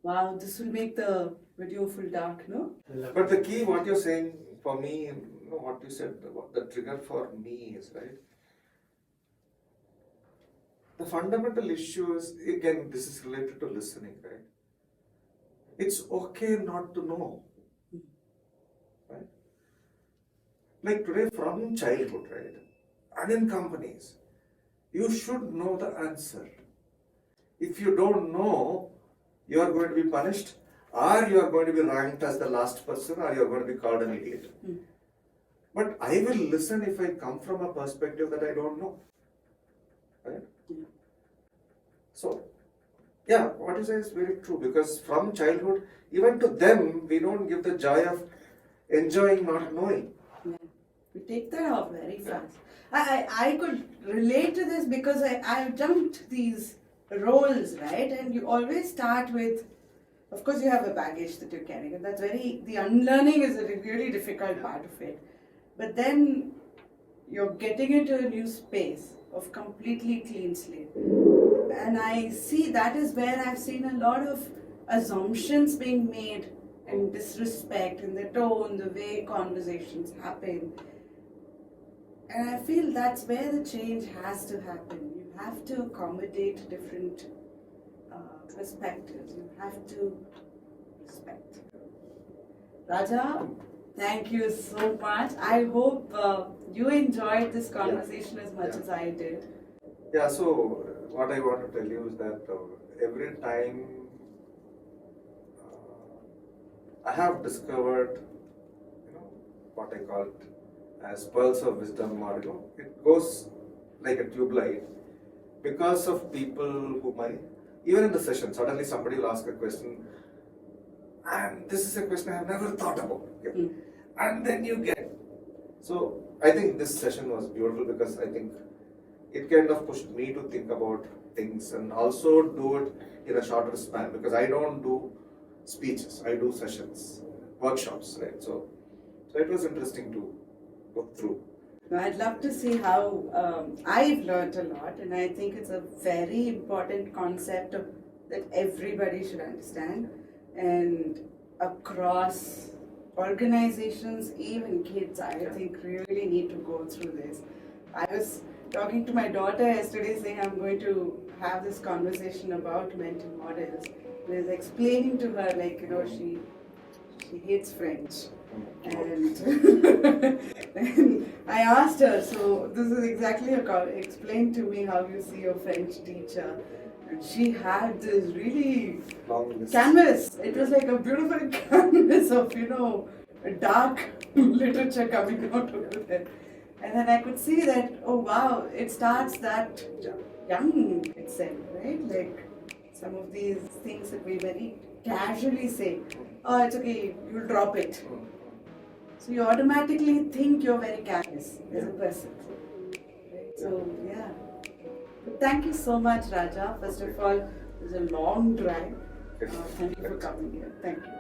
Wow, this will make the video full dark, no? But the key, what you're saying for me, what you said, what the trigger for me is, right? The fundamental issue is, again, this is related to listening, right? It's okay not to know, right? Like today, from childhood, right? And in companies, you should know the answer. If you don't know, you are going to be punished, or you are going to be ranked as the last person, or you are going to be called an idiot. But I will listen if I come from a perspective that I don't know. Right? So, yeah, what you say is very true, because from childhood, even to them, we don't give the joy of enjoying not knowing. Yeah. We take that off very fast. I could relate to this because I've jumped these roles, right? And you always start with, of course, you have a baggage that you're carrying, and that's the unlearning is a really difficult part of it. But then you're getting into a new space of completely clean slate. And I see that is where I've seen a lot of assumptions being made and disrespect in the tone, the way conversations happen. And I feel that's where the change has to happen. You have to accommodate different perspectives. You have to respect. Raja, thank you so much. I hope you enjoyed this conversation as much as I did. Yeah, so what I want to tell you is that every time I have discovered, what I call it as pearls of wisdom, or it goes like a tube light because of people whom even in the session, suddenly somebody will ask a question, and this is a question I have never thought about. Okay? And then you get. So I think this session was beautiful because I think it kind of pushed me to think about things and also do it in a shorter span, because I don't do speeches, I do sessions, workshops, right? So it was interesting to go through. I'd love to see how I've learned a lot, and I think it's a very important concept that everybody should understand. And across organizations, even kids, I think really need to go through this. I was talking to my daughter yesterday saying I'm going to have this conversation about mental models. And I was explaining to her, like, she hates French. And, and I asked her, so this is exactly explain to me how you see your French teacher. And she had this really canvas. It was like a beautiful canvas of, a dark literature coming out of it. And then I could see that, oh wow, it starts that young itself, right? Like some of these things that we very casually say, oh, it's okay, you'll drop it. So you automatically think you're very careless as a person. Right? So, yeah. But thank you so much, Raja. First of all, it was a long drive. Thank you for coming here. Thank you.